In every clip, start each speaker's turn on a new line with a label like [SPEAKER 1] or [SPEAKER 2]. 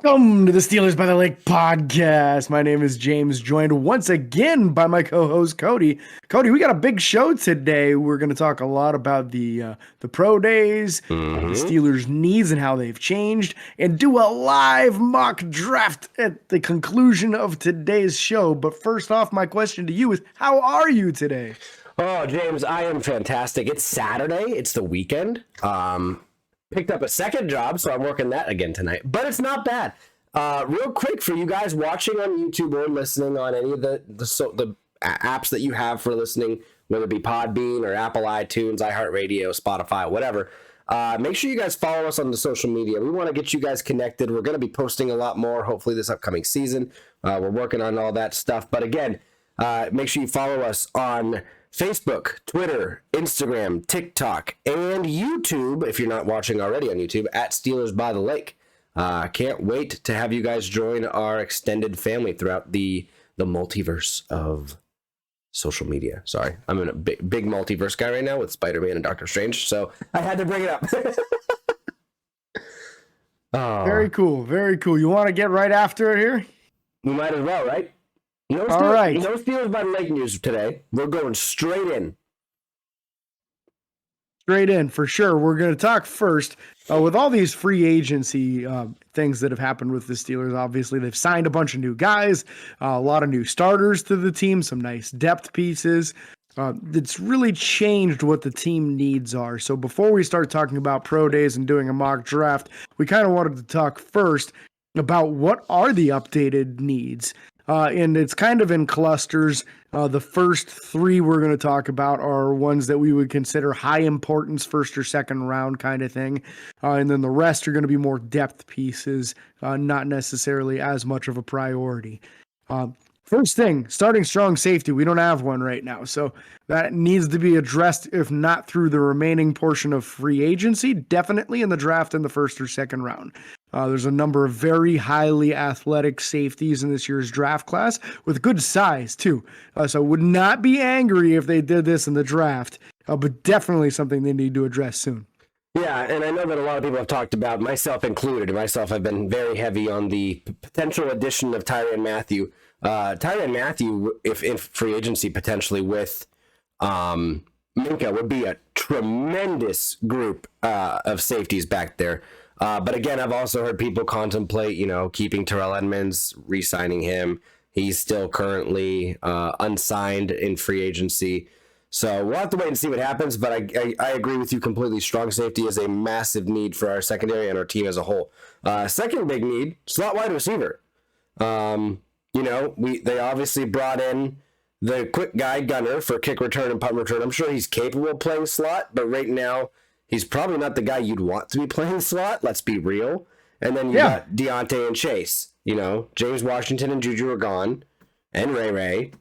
[SPEAKER 1] Welcome to the Steelers by the Lake podcast. My name is James, joined once again by my co-host Cody. Cody, we got a big show today. We're going to talk a lot about the pro days, the Steelers' needs and how they've changed, and do a live mock draft at the conclusion of today's show. But first off, my question to you is, how are you today?
[SPEAKER 2] Oh, James, I am fantastic. It's Saturday. It's the weekend. Picked up a second job, so I'm working that again tonight. But it's not bad. Real quick for you guys watching on YouTube or listening on any of the apps that you have for listening, whether it be Podbean or Apple iTunes, iHeartRadio, Spotify, whatever. Make sure you guys follow us on the social media. We want to get you guys connected. We're going to be posting a lot more, hopefully this upcoming season. We're working on all that stuff. But again, make sure you follow us on Facebook, Twitter, Instagram, TikTok, and YouTube, if you're not watching already on YouTube, at Steelers by the Lake. Can't wait to have you guys join our extended family throughout the multiverse of social media. Sorry, I'm in a big multiverse guy right now with Spider-Man and Doctor Strange, so I had to bring it up.
[SPEAKER 1] Oh. Very cool, very cool. You want to get right after it here?
[SPEAKER 2] We might as well, right? No Steelers by the Lake news today. We're going straight in.
[SPEAKER 1] Straight in, for sure. We're going to talk first with all these free agency things that have happened with the Steelers. Obviously, they've signed a bunch of new guys, a lot of new starters to the team, some nice depth pieces. It's really changed what the team needs are. So before we start talking about pro days and doing a mock draft, we kind of wanted to talk first about what are the updated needs. And it's kind of in clusters. The first three we're going to talk about are ones that we would consider high importance, first or second round kind of thing. And then the rest are going to be more depth pieces, not necessarily as much of a priority. First thing, starting strong safety. We don't have one right now. So that needs to be addressed, if not through the remaining portion of free agency, definitely in the draft in the first or second round. There's a number of very highly athletic safeties in this year's draft class with good size, too. So would not be angry if they did this in the draft, but definitely something they need to address soon.
[SPEAKER 2] Yeah, and I know that a lot of people have talked about, myself included, I've been very heavy on the potential addition of Tyrann Mathieu. Tyrann Mathieu, if in free agency potentially with Minka, would be a tremendous group of safeties back there. But again, I've also heard people contemplate, keeping Terrell Edmunds, re-signing him. He's still currently unsigned in free agency. So we'll have to wait and see what happens, but I agree with you completely. Strong safety is a massive need for our secondary and our team as a whole. Second big need, slot wide receiver. They obviously brought in the quick guy Gunner for kick return and punt return. I'm sure he's capable of playing slot, but right now he's probably not the guy you'd want to be playing slot. Let's be real. And then you got Deontay and Chase. James Washington and Juju are gone, and Ray.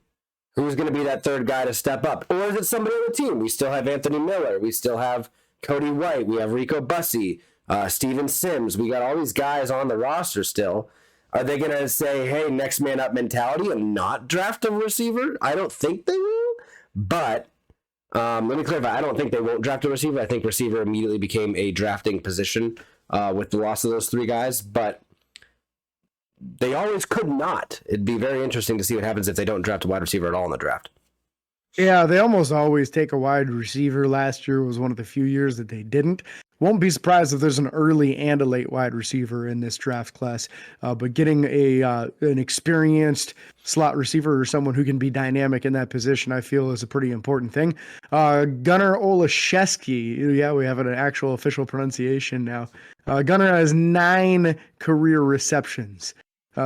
[SPEAKER 2] Who's going to be that third guy to step up? Or is it somebody on the team? We still have Anthony Miller. We still have Cody White. We have Rico Bussey, Steven Sims. We got all these guys on the roster still. Are they going to say, hey, next man up mentality and not draft a receiver? I don't think they will. But let me clarify. I don't think they won't draft a receiver. I think receiver immediately became a drafting position with the loss of those three guys. But they always could not. It'd be very interesting to see what happens if they don't draft a wide receiver at all in the draft.
[SPEAKER 1] Yeah, they almost always take a wide receiver. Last year was one of the few years that they didn't. Won't be surprised if there's an early and a late wide receiver in this draft class. But getting an experienced slot receiver or someone who can be dynamic in that position, I feel, is a pretty important thing. Gunnar Olszewski. Yeah, we have an actual official pronunciation now. Gunnar has 9 career receptions.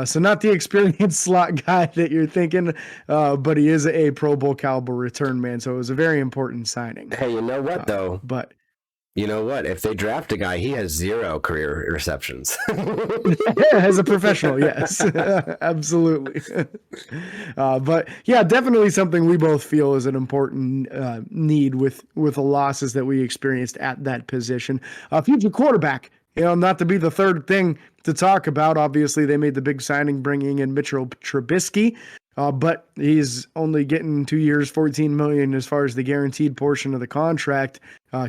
[SPEAKER 1] So not the experienced slot guy that you're thinking, but he is a Pro Bowl caliber return man. So it was a very important signing.
[SPEAKER 2] Hey, you know what, though? You know what? If they draft a guy, he has 0 career receptions.
[SPEAKER 1] As a professional, yes. Absolutely. But yeah, definitely something we both feel is an important need with the losses that we experienced at that position. Future quarterback. Not to be the third thing to talk about. Obviously, they made the big signing bringing in Mitchell Trubisky, but he's only getting 2 years, $14 million as far as the guaranteed portion of the contract.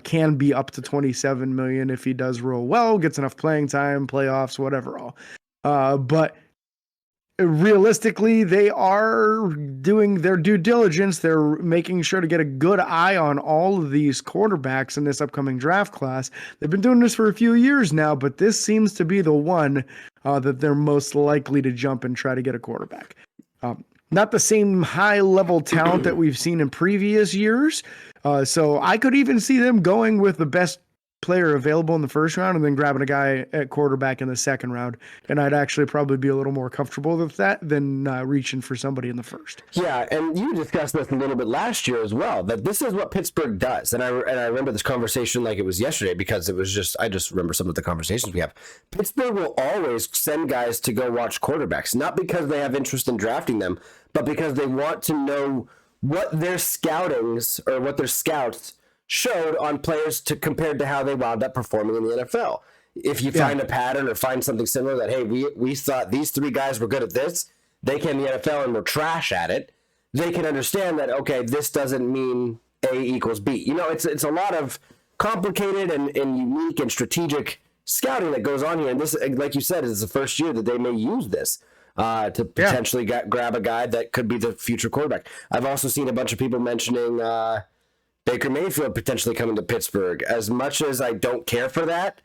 [SPEAKER 1] Can be up to $27 million if he does real well, gets enough playing time, playoffs, whatever all. But realistically, they are doing their due diligence. They're making sure to get a good eye on all of these quarterbacks in this upcoming draft class. They've been doing this for a few years now, but this seems to be the one that they're most likely to jump and try to get a quarterback. Not the same high level talent that we've seen in previous years. So I could even see them going with the best player available in the first round and then grabbing a guy at quarterback in the second round. And I'd actually probably be a little more comfortable with that than reaching for somebody in the first.
[SPEAKER 2] Yeah, and you discussed this a little bit last year as well, that this is what Pittsburgh does. And I remember this conversation like it was yesterday because I just remember some of the conversations we have. Pittsburgh will always send guys to go watch quarterbacks, not because they have interest in drafting them, but because they want to know what their scoutings or what their scouts showed on players compared to how they wound up performing in the NFL. If you find a pattern or find something similar that, hey, we thought these three guys were good at this, they came in the NFL and were trash at it, they can understand that, okay, this doesn't mean A equals B. You know, it's a lot of complicated and unique and strategic scouting that goes on here. And this, like you said, is the first year that they may use this to potentially grab a guy that could be the future quarterback. I've also seen a bunch of people mentioning Baker Mayfield potentially coming to Pittsburgh. As much as I don't care for that,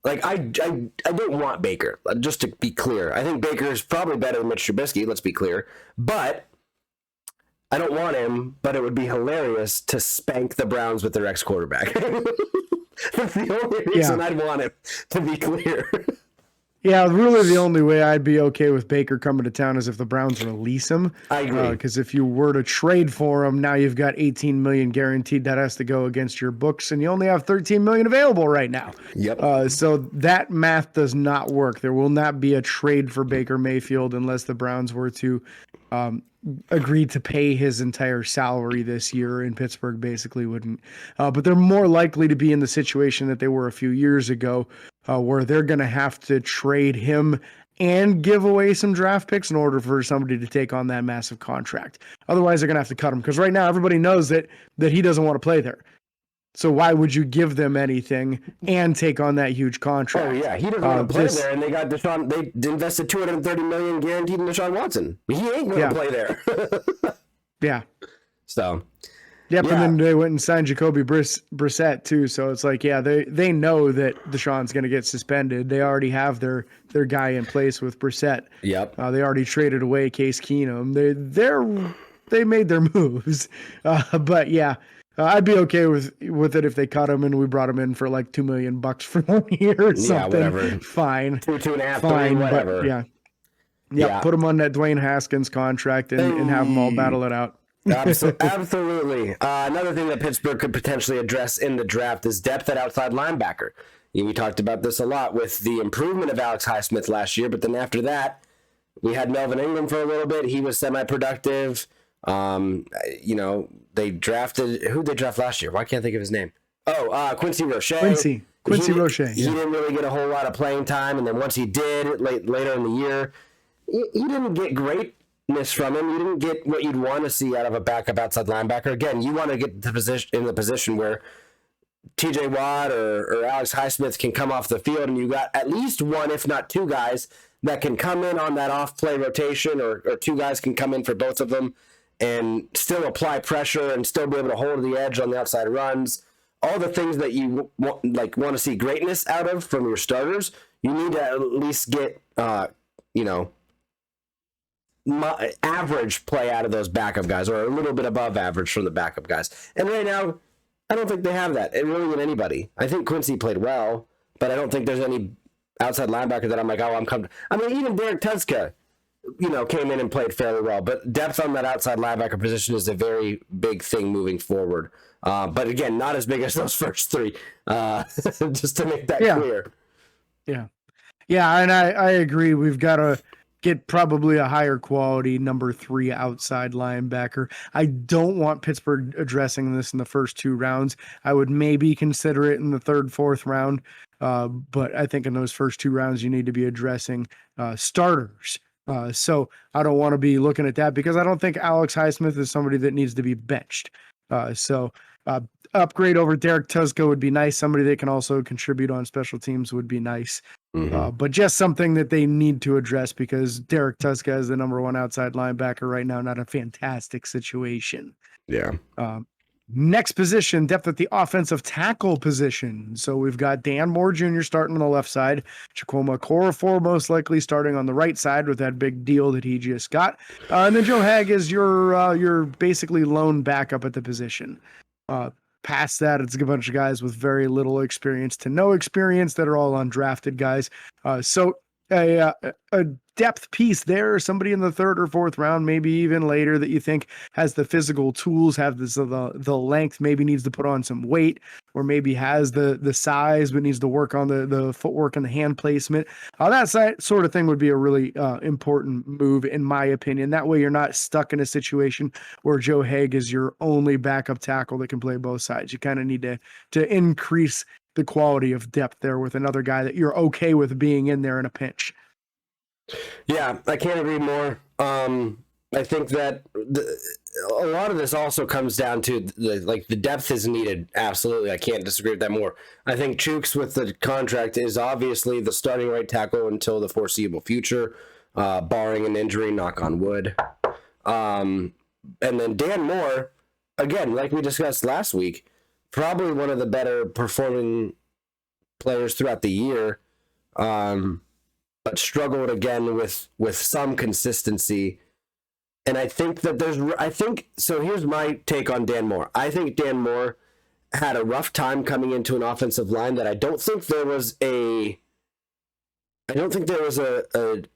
[SPEAKER 2] like I don't want Baker. Just to be clear, I think Baker is probably better than Mitch Trubisky. Let's be clear, but I don't want him. But it would be hilarious to spank the Browns with their ex-quarterback. That's the only reason I'd want him. To be clear.
[SPEAKER 1] Yeah, really the only way I'd be okay with Baker coming to town is if the Browns release him.
[SPEAKER 2] I agree.
[SPEAKER 1] Because if you were to trade for him, now you've got $18 million guaranteed that has to go against your books, and you only have $13 million available right now.
[SPEAKER 2] Yep.
[SPEAKER 1] So that math does not work. There will not be a trade for Baker Mayfield unless the Browns were to agree to pay his entire salary this year, and Pittsburgh basically wouldn't. But they're more likely to be in the situation that they were a few years ago, where they're going to have to trade him and give away some draft picks in order for somebody to take on that massive contract. Otherwise, they're going to have to cut him because right now everybody knows that he doesn't want to play there. So why would you give them anything and take on that huge contract?
[SPEAKER 2] Oh yeah, he doesn't want to play there, and they got Deshaun. They invested $230 million guaranteed in Deshaun Watson. He ain't going to play there.
[SPEAKER 1] Yeah.
[SPEAKER 2] So.
[SPEAKER 1] Yep, and then they went and signed Jacoby Brissett too. So it's like, they know that Deshaun's going to get suspended. They already have their guy in place with Brissett.
[SPEAKER 2] Yep.
[SPEAKER 1] They already traded away Case Keenum. They made their moves. But yeah, I'd be okay with it if they cut him and we brought him in for like $2 million for 1 year or something.
[SPEAKER 2] Yeah, whatever.
[SPEAKER 1] Fine.
[SPEAKER 2] 2.5,
[SPEAKER 1] fine,
[SPEAKER 2] 3, whatever.
[SPEAKER 1] But yeah. Put him on that Dwayne Haskins contract and have them all battle it out.
[SPEAKER 2] Absolutely. Another thing that Pittsburgh could potentially address in the draft is depth at outside linebacker. We talked about this a lot with the improvement of Alex Highsmith last year, but then after that, we had Melvin Ingram for a little bit. He was semi-productive. They drafted who they draft last year. Why can't I think of his name? Quincy Roche.
[SPEAKER 1] Quincy Roche.
[SPEAKER 2] He didn't really get a whole lot of playing time, and then once he did, later in the year, he didn't get greatness from him. You didn't get what you'd want to see out of a backup outside linebacker. Again, you want to get in the position where TJ Watt or Alex Highsmith can come off the field, and you got at least one, if not two guys that can come in on that off-play rotation, or two guys can come in for both of them and still apply pressure and still be able to hold the edge on the outside runs. All the things that you want to see greatness out of from your starters, you need to at least get average play out of those backup guys, or a little bit above average from the backup guys. And right now, I don't think they have that. It really in anybody. I think Quincy played well, but I don't think there's any outside linebacker that I'm like, I'm comfortable. I mean, even Derek Tuszka, came in and played fairly well, but depth on that outside linebacker position is a very big thing moving forward. But again, not as big as those first three, just to make that clear.
[SPEAKER 1] Yeah, and I agree. We've got to get probably a higher quality number 3 outside linebacker. I don't want Pittsburgh addressing this in the first 2 rounds. I would maybe consider it in the 3rd, 4th round. But I think in those first 2 rounds, you need to be addressing starters. So I don't want to be looking at that because I don't think Alex Highsmith is somebody that needs to be benched. So upgrade over Derek Tuszka would be nice. Somebody that can also contribute on special teams would be nice. But just something that they need to address because Derek Tuszka is the number one outside linebacker right now. Not a fantastic situation.
[SPEAKER 2] Yeah.
[SPEAKER 1] Next position, depth at the offensive tackle position. So we've got Dan Moore Jr. starting on the left side, Chikwuma Okorafor most likely starting on the right side with that big deal that he just got, and then Joe Hag is your basically lone backup at the position. Past that, it's a bunch of guys with very little experience to no experience that are all undrafted guys. So a depth piece there, somebody in the third or fourth round, maybe even later, that you think has the physical tools, have the length, maybe needs to put on some weight, or maybe has the size but needs to work on the footwork and the hand placement. That sort of thing would be a really important move, in my opinion. That way you're not stuck in a situation where Joe Hag is your only backup tackle that can play both sides. You kind of need to increase the quality of depth there with another guy that you're okay with being in there in a pinch.
[SPEAKER 2] Yeah, I can't agree more. I think that a lot of this also comes down to the depth is needed. Absolutely, I can't disagree with that more. I think Chooks with the contract is obviously the starting right tackle until the foreseeable future, barring an injury, knock on wood. And then Dan Moore, again, like we discussed last week, probably one of the better performing players throughout the year, but struggled again with some consistency. And I think that so here's my take on Dan Moore. I think Dan Moore had a rough time coming into an offensive line that I don't think there was a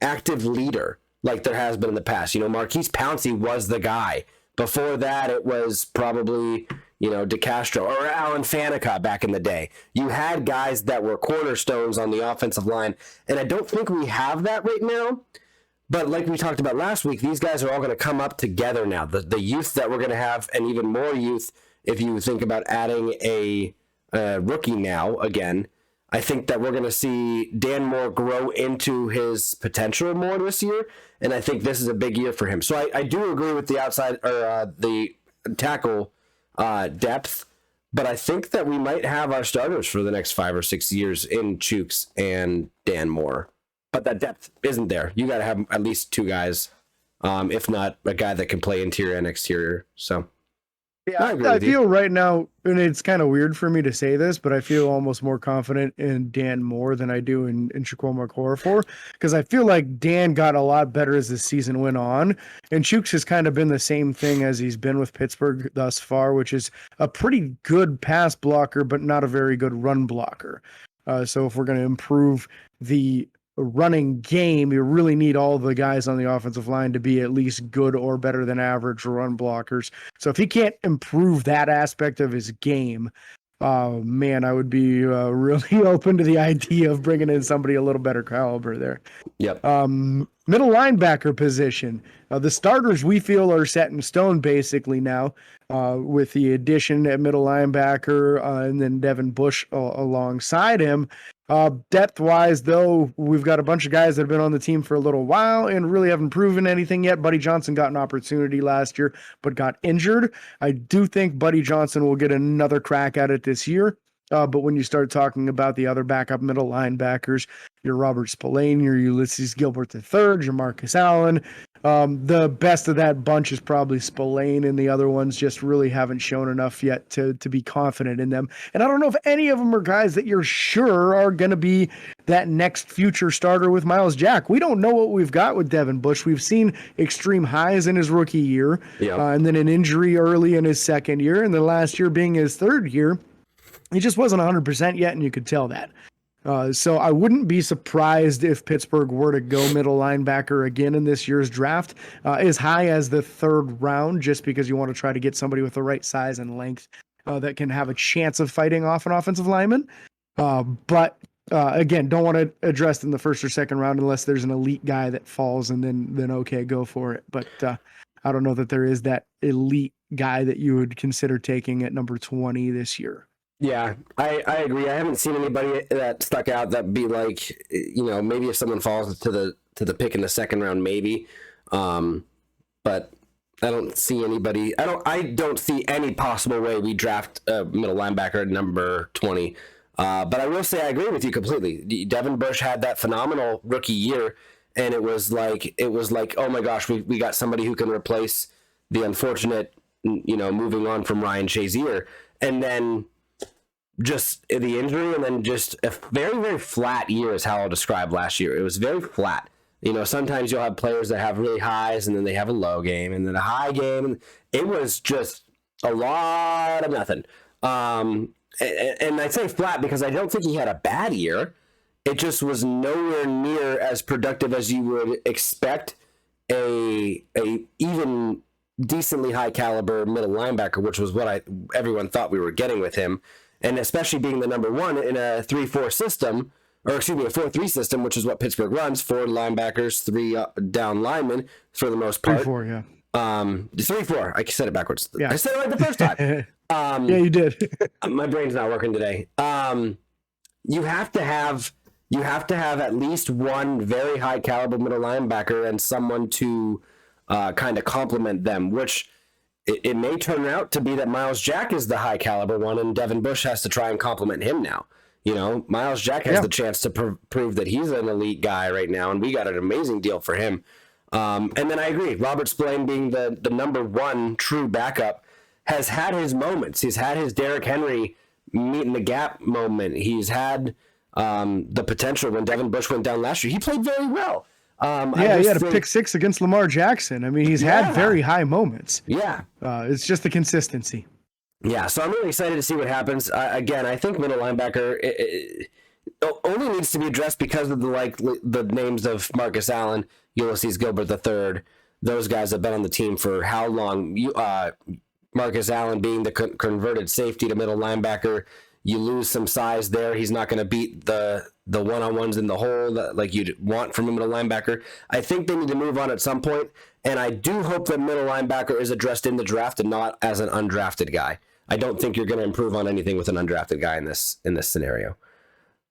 [SPEAKER 2] active leader like there has been in the past. Marquise Pouncey was the guy. Before that, it was probably, DeCastro or Alan Faneca back in the day. You had guys that were cornerstones on the offensive line, and I don't think we have that right now. But like we talked about last week, these guys are all going to come up together now. The youth that we're going to have, and even more youth if you think about adding a rookie now again. I think that we're going to see Dan Moore grow into his potential more this year, and I think this is a big year for him. So I do agree with the outside or the tackle depth, but I think that we might have our starters for the next 5 or 6 years in Chooks and Dan Moore. But that depth isn't there. You got to have at least 2 guys, if not a guy that can play interior and exterior. So.
[SPEAKER 1] Yeah, I feel right now, and it's kind of weird for me to say this, but I feel almost more confident in Dan Moore than I do in Chikwuma Okorafor, because I feel like Dan got a lot better as the season went on, and Chooks has kind of been the same thing as he's been with Pittsburgh thus far, which is a pretty good pass blocker, but not a very good run blocker. So if we're going to improve the running game, you really need all the guys on the offensive line to be at least good or better than average run blockers. So if he can't improve that aspect of his game, man, I would be really open to the idea of bringing in somebody a little better caliber there.
[SPEAKER 2] Yep.
[SPEAKER 1] Middle linebacker position. The starters we feel are set in stone basically now, with the addition at middle linebacker and then Devin Bush alongside him. Depth-wise, though, we've got a bunch of guys that have been on the team for a little while and really haven't proven anything yet. Buddy Johnson got an opportunity last year, but got injured. I do think Buddy Johnson will get another crack at it this year. But when you start talking about the other backup middle linebackers, your Robert Spillane, your Ulysses Gilbert III, your Marcus Allen, the best of that bunch is probably Spillane, and the other ones just really haven't shown enough yet to be confident in them. And I don't know if any of them are guys that you're sure are going to be that next future starter with Miles Jack. We don't know what we've got with Devin Bush. We've seen extreme highs in his rookie year, and then an injury early in his second year, and the last year being his third year. He just wasn't 100% yet, and you could tell that. So I wouldn't be surprised if Pittsburgh were to go middle linebacker again in this year's draft, as high as the third round, just because you want to try to get somebody with the right size and length that can have a chance of fighting off an offensive lineman. But again, don't want to address in the first or second round unless there's an elite guy that falls, and then okay, go for it. But I don't know that there is that elite guy that you would consider taking at number 20 this year.
[SPEAKER 2] Yeah, I agree. I haven't seen anybody that stuck out that be like, maybe if someone falls to the pick in the second round, maybe. But don't see anybody. I don't see any possible way we draft a middle linebacker at number 20. But I will say I agree with you completely. Devin Bush had that phenomenal rookie year, and it was like, oh my gosh, we got somebody who can replace the unfortunate, moving on from Ryan Shazier, and then just the injury, and then just a very, very flat year is how I'll describe last year. It was very flat. Sometimes you'll have players that have really highs, and then they have a low game, and then a high game, and it was just a lot of nothing. And I say flat because I don't think he had a bad year. It just was nowhere near as productive as you would expect a even decently high caliber middle linebacker, which was what everyone thought we were getting with him. And especially being the number one in a 3-4 system, or excuse me, a 4-3 system, which is what Pittsburgh runs, 4 linebackers, 3 down linemen for the most part.
[SPEAKER 1] 3-4, yeah.
[SPEAKER 2] 3-4. I said it backwards.
[SPEAKER 1] Yeah.
[SPEAKER 2] I said it right the first time.
[SPEAKER 1] Yeah, you did.
[SPEAKER 2] My brain's not working today. You have to have at least one very high caliber middle linebacker and someone to kind of complement them, which it may turn out to be that Miles Jack is the high caliber one, and Devin Bush has to try and complement him now. Miles Jack has the chance to prove that he's an elite guy right now, and we got an amazing deal for him. And then I agree, Robert Spillane being the number one true backup has had his moments. He's had his Derrick Henry meeting the gap moment. He's had the potential when Devin Bush went down last year. He played very well.
[SPEAKER 1] He had a pick 6 against Lamar Jackson. I mean, he's had very high moments.
[SPEAKER 2] Yeah.
[SPEAKER 1] It's just the consistency.
[SPEAKER 2] Yeah, so I'm really excited to see what happens. Again, I think middle linebacker it only needs to be addressed because of the names of Marcus Allen, Ulysses Gilbert III. Those guys have been on the team for how long? Marcus Allen being the converted safety to middle linebacker, you lose some size there. He's not going to beat the one-on-ones in the hole like you'd want from a middle linebacker. I think they need to move on at some point, and I do hope that middle linebacker is addressed in the draft and not as an undrafted guy. I don't think you're going to improve on anything with an undrafted guy in this scenario.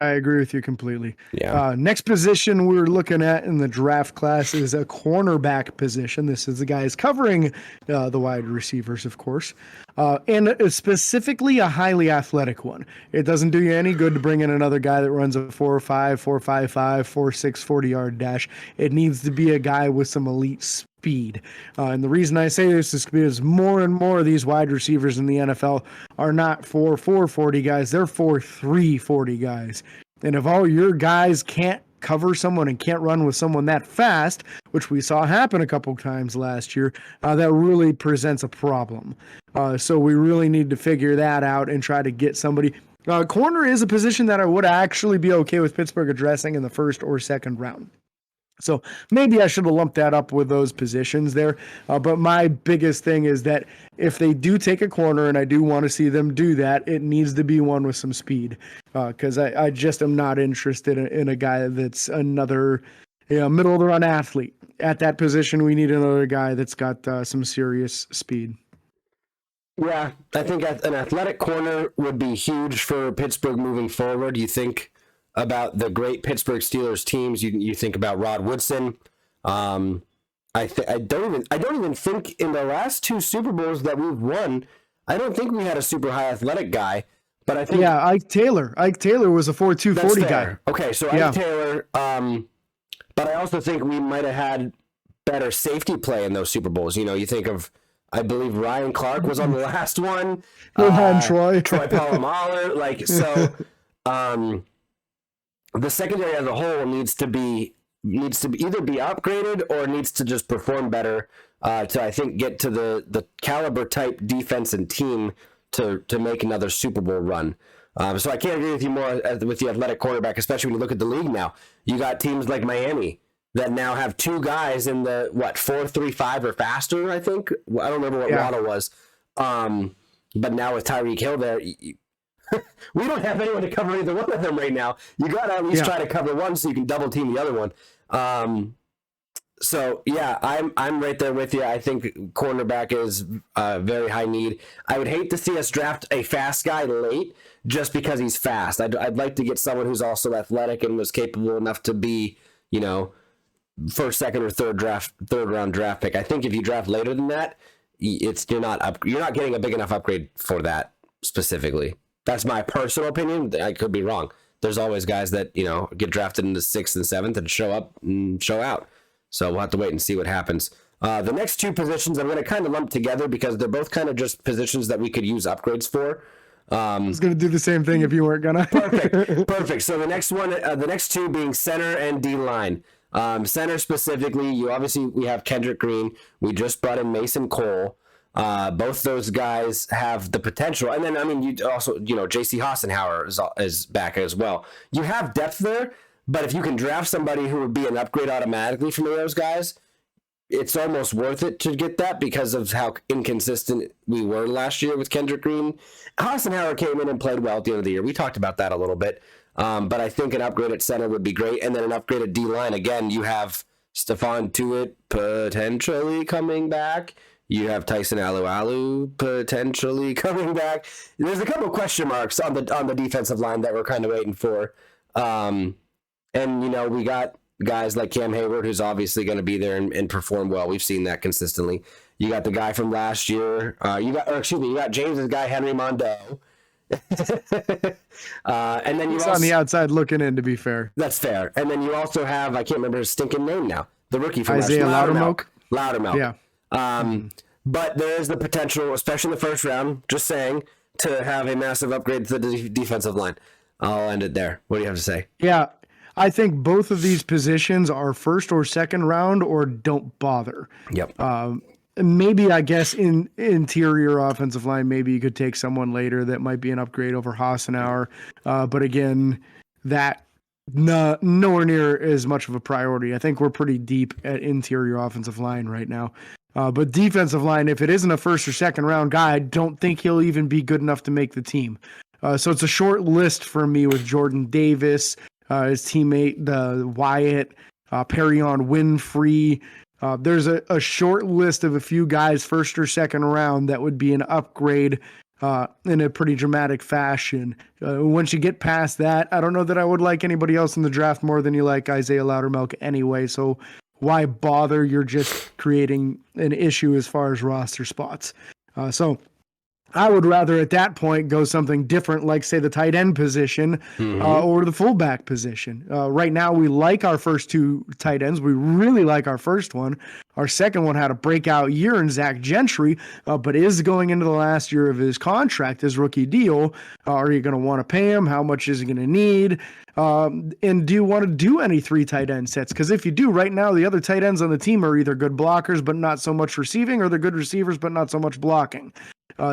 [SPEAKER 1] I agree with you completely.
[SPEAKER 2] Yeah.
[SPEAKER 1] Next position we're looking at in the draft class is a cornerback position. This is the guys covering the wide receivers, of course, and specifically a highly athletic one. It doesn't do you any good to bring in another guy that runs a 4.5, 4.55, 4.6 40-yard dash. It needs to be a guy with some elite speed. And the reason I say this is because more and more of these wide receivers in the NFL are not 4.4 40 guys, they're 4.3 40 guys. And if all your guys can't cover someone and can't run with someone that fast, which we saw happen a couple times last year, that really presents a problem. So we really need to figure that out and try to get somebody. Corner is a position that I would actually be okay with Pittsburgh addressing in the first or second round. So maybe I should have lumped that up with those positions there. But my biggest thing is that if they do take a corner, and I do want to see them do that, it needs to be one with some speed. Because I just am not interested in a guy that's another middle of the run athlete. At that position, we need another guy that's got some serious speed.
[SPEAKER 2] Yeah, I think an athletic corner would be huge for Pittsburgh moving forward. You think about the great Pittsburgh Steelers teams. You think about Rod Woodson. I don't even think in the last 2 Super Bowls that we've won, I don't think we had a super high athletic guy. But I think
[SPEAKER 1] Ike Taylor. Ike Taylor was a 4.2 40 guy.
[SPEAKER 2] Okay, so Ike Taylor. But I also think we might have had better safety play in those Super Bowls. You think of, I believe Ryan Clark was on the last one.
[SPEAKER 1] Troy
[SPEAKER 2] Polamalu. So. The secondary as a whole needs to either be upgraded or needs to just perform better to, I think, get to the caliber type defense and team to make another Super Bowl run. So I can't agree with you more with the athletic quarterback, especially when you look at the league now. You got teams like Miami that now have 2 guys in the 4.35 or faster. I think I don't remember what Waddle was, but now with Tyreek Hill there. We don't have anyone to cover either one of them right now. You got to at least try to cover one so you can double team the other one. So yeah, I'm right there with you. I think cornerback is very high need. I would hate to see us draft a fast guy late just because he's fast. I'd like to get someone who's also athletic and was capable enough to be, first, second, or third round draft pick. I think if you draft later than that, you're not getting a big enough upgrade for that specifically. That's my personal opinion. I could be wrong. There's always guys that get drafted in the 6th and 7th and show up and show out. So we'll have to wait and see what happens. The next two positions I'm going to kind of lump together because they're both kind of just positions that we could use upgrades for.
[SPEAKER 1] I was going to do the same thing if you weren't going to.
[SPEAKER 2] Perfect. So the next two being center and D-line. Center specifically, we have Kendrick Green. We just brought in Mason Cole. Both those guys have the potential. And then, you also, J.C. Hassenauer is back as well. You have depth there, but if you can draft somebody who would be an upgrade automatically from those guys, it's almost worth it to get that because of how inconsistent we were last year with Kendrick Green. Hassenauer came in and played well at the end of the year. We talked about that a little bit. But I think an upgrade at center would be great. And then an upgrade at D-line. Again, you have Stephon Tuitt potentially coming back. You have Tyson Alualu potentially coming back. There's a couple of question marks on the defensive line that we're kind of waiting for. And, we got guys like Cam Hayward, who's obviously going to be there and perform well. We've seen that consistently. You got the guy from last year. You got James's guy, Henry Mondeau. And then
[SPEAKER 1] he's on the outside looking in, to be fair.
[SPEAKER 2] That's fair. And then you also have, I can't remember his stinking name now, the rookie from
[SPEAKER 1] Isaiah Loudermilk.
[SPEAKER 2] Yeah. But there is the potential, especially in the first round, just saying, to have a massive upgrade to the defensive line. I'll end it there. What do you have to say?
[SPEAKER 1] Yeah, I think both of these positions are first or second round or don't bother.
[SPEAKER 2] Yep.
[SPEAKER 1] Maybe, I guess, in interior offensive line, maybe you could take someone later that might be an upgrade over Hassenauer. But again, that nowhere near as much of a priority. I think we're pretty deep at interior offensive line right now. But defensive line, if it isn't a first or second round guy, I don't think he'll even be good enough to make the team. So it's a short list for me with Jordan Davis, his teammate, the Wyatt, Perion Winfrey. There's a short list of a few guys, first or second round, that would be an upgrade in a pretty dramatic fashion. Once you get past that, I don't know that I would like anybody else in the draft more than you like Isaiah Loudermilk anyway. So why bother? You're just creating an issue as far as roster spots. So I would rather at that point go something different, like say the tight end position or the fullback position. Right now, we like our first two tight ends. We really like our first one. Our second one had a breakout year in Zach Gentry, but is going into the last year of his contract, his rookie deal. Are you going to want to pay him? How much is he going to need? And do you want to do any 3 tight end sets? Because if you do, right now, the other tight ends on the team are either good blockers, but not so much receiving, or they're good receivers, but not so much blocking.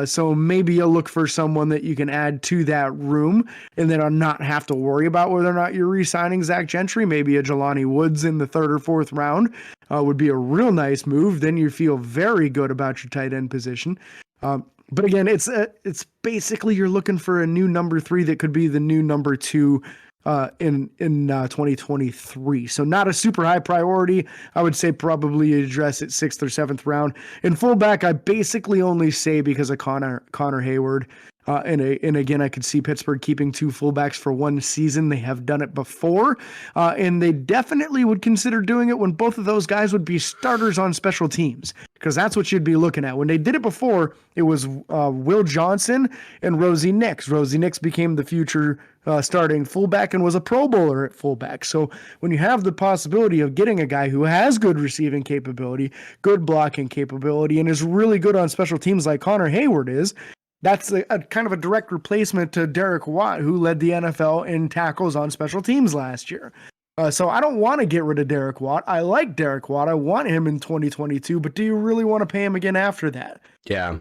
[SPEAKER 1] So maybe you'll look for someone that you can add to that room and then not have to worry about whether or not you're re-signing Zach Gentry. Maybe a Jelani Woods in the 3rd or 4th round would be a real nice move. Then you feel very good about your tight end position. But again, it's basically you're looking for a new number 3 that could be the new number 2 in 2023. So not a super high priority. I would say probably address it 6th or 7th round. In fullback, I basically only say because of Connor Hayward. And again, I could see Pittsburgh keeping 2 fullbacks for 1 season. They have done it before, and they definitely would consider doing it when both of those guys would be starters on special teams, because that's what you'd be looking at. When they did it before, it was Will Johnson and Rosie Nix. Rosie Nix became the future starting fullback and was a Pro Bowler at fullback. So when you have the possibility of getting a guy who has good receiving capability, good blocking capability, and is really good on special teams like Connor Hayward is, that's a kind of a direct replacement to Derek Watt, who led the NFL in tackles on special teams last year. So I don't want to get rid of Derek Watt. I like Derek Watt. I want him in 2022, but do you really want to pay him again after that?
[SPEAKER 2] Yeah.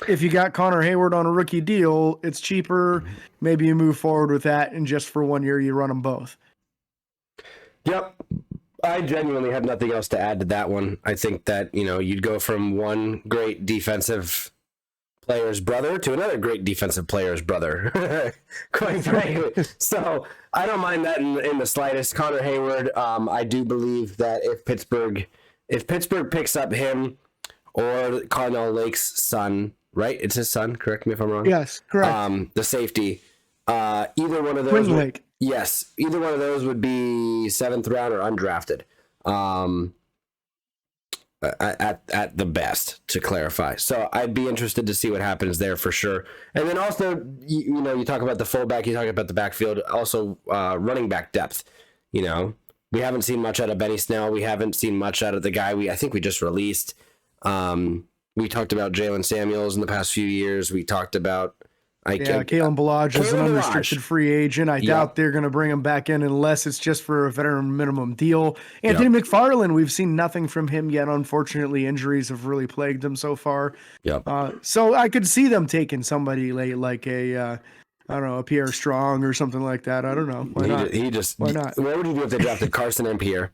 [SPEAKER 1] If you got Connor Hayward on a rookie deal, it's cheaper. Maybe you move forward with that, and just for 1 year, you run them both.
[SPEAKER 2] Yep. I genuinely have nothing else to add to that one. I think that, you'd go from one great defensive player's brother to another great defensive player's brother, quite frankly. So I don't mind that in the slightest. Connor Hayward, I do believe that if Pittsburgh picks up him or Carnell Lake's son, right? It's his son. Correct me if I'm wrong.
[SPEAKER 1] Yes, correct.
[SPEAKER 2] The safety. Either one of those.
[SPEAKER 1] Twin Lake.
[SPEAKER 2] Yes, either one of those would be 7th round or undrafted. At the best, to clarify. So I'd be interested to see what happens there for sure. And then also, you talk about the fullback, you talk about the backfield, also running back depth. We haven't seen much out of Benny Snell. We haven't seen much out of the guy I think we just released. We talked about Jalen Samuels in the past few years. We talked about
[SPEAKER 1] Kalen Ballage is an unrestricted free agent. I doubt they're going to bring him back in unless it's just for a veteran minimum deal. Anthony McFarland, we've seen nothing from him yet. Unfortunately, injuries have really plagued him so far. So I could see them taking somebody late, like a Pierre Strong or something like that. I don't know. Why not? Why not?
[SPEAKER 2] What would you do if they drafted Carson and Pierre?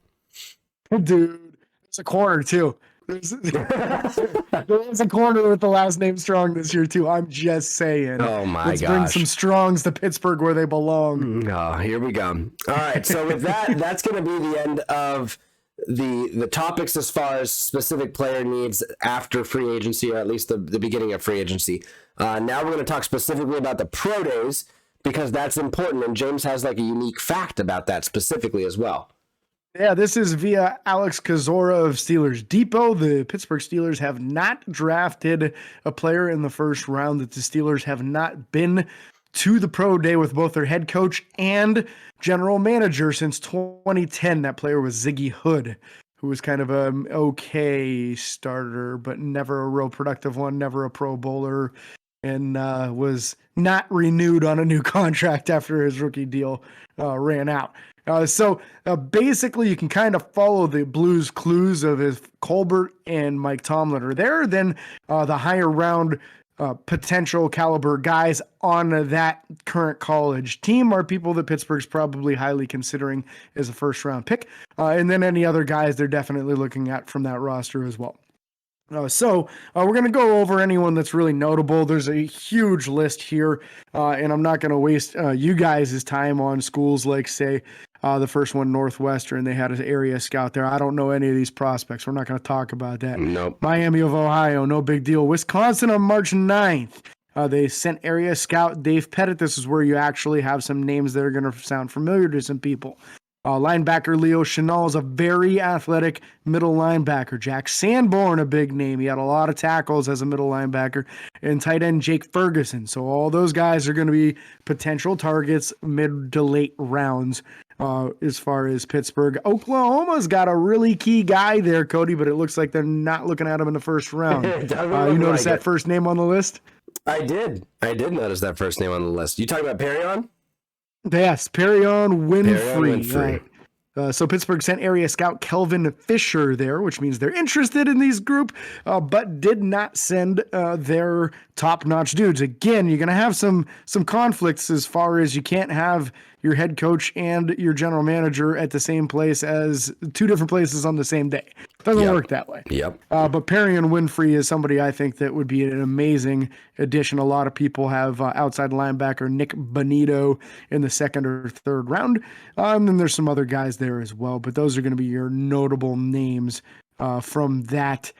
[SPEAKER 1] Dude, it's a corner too. There's a corner with the last name Strong this year too. I'm just saying.
[SPEAKER 2] Oh my gosh.
[SPEAKER 1] Let's bring some Strongs to Pittsburgh where they belong.
[SPEAKER 2] Oh, here we go. All right. So with that, that's going to be the end of the topics as far as specific player needs after free agency, or at least the beginning of free agency. Now we're going to talk specifically about the pro days, because that's important. And James has like a unique fact about that specifically as well.
[SPEAKER 1] Yeah, this is via Alex Kozora of Steelers Depot. The Pittsburgh Steelers have not drafted a player in the first round, that the Steelers have not been to the pro day with both their head coach and general manager since 2010. That player was Ziggy Hood, who was kind of an okay starter, but never a real productive one, never a Pro Bowler, and was not renewed on a new contract after his rookie deal ran out. So basically, you can kind of follow the Blues clues of if Colbert and Mike Tomlin are there, then the higher round potential caliber guys on that current college team are people that Pittsburgh's probably highly considering as a first round pick. And then any other guys they're definitely looking at from that roster as well. So we're going to go over anyone that's really notable. There's a huge list here, and I'm not going to waste you guys' time on schools like, say, the first one, Northwestern. They had an area scout there. I don't know any of these prospects. We're not going to talk about that.
[SPEAKER 2] Nope.
[SPEAKER 1] Miami of Ohio, no big deal. Wisconsin on March 9th. They sent area scout Dave Pettit. This is where you actually have some names that are going to sound familiar to some people. Linebacker Leo Chenal is a very athletic middle linebacker. Jack Sanborn, a big name. He had a lot of tackles as a middle linebacker. And tight end Jake Ferguson. So all those guys are going to be potential targets mid to late rounds as far as Pittsburgh. Oklahoma's got a really key guy there, Cody, but it looks like they're not looking at him in the first round. You notice that first name on the list?
[SPEAKER 2] I did notice that first name on the list. You talking about Perrion?
[SPEAKER 1] Yes, Perrion Winfrey. So Pittsburgh sent area scout Kelvin Fisher there, which means they're interested in these group, but did not send their top-notch dudes. Again, you're going to have some conflicts as far as you can't have your head coach and your general manager at the same place as two different places on the same day. Doesn't work that way.
[SPEAKER 2] Yep.
[SPEAKER 1] But Perrion Winfrey is somebody I think that would be an amazing addition. A lot of people have outside linebacker Nick Bonito in the second or third round. And then there's some other guys there as well. But those are going to be your notable names from that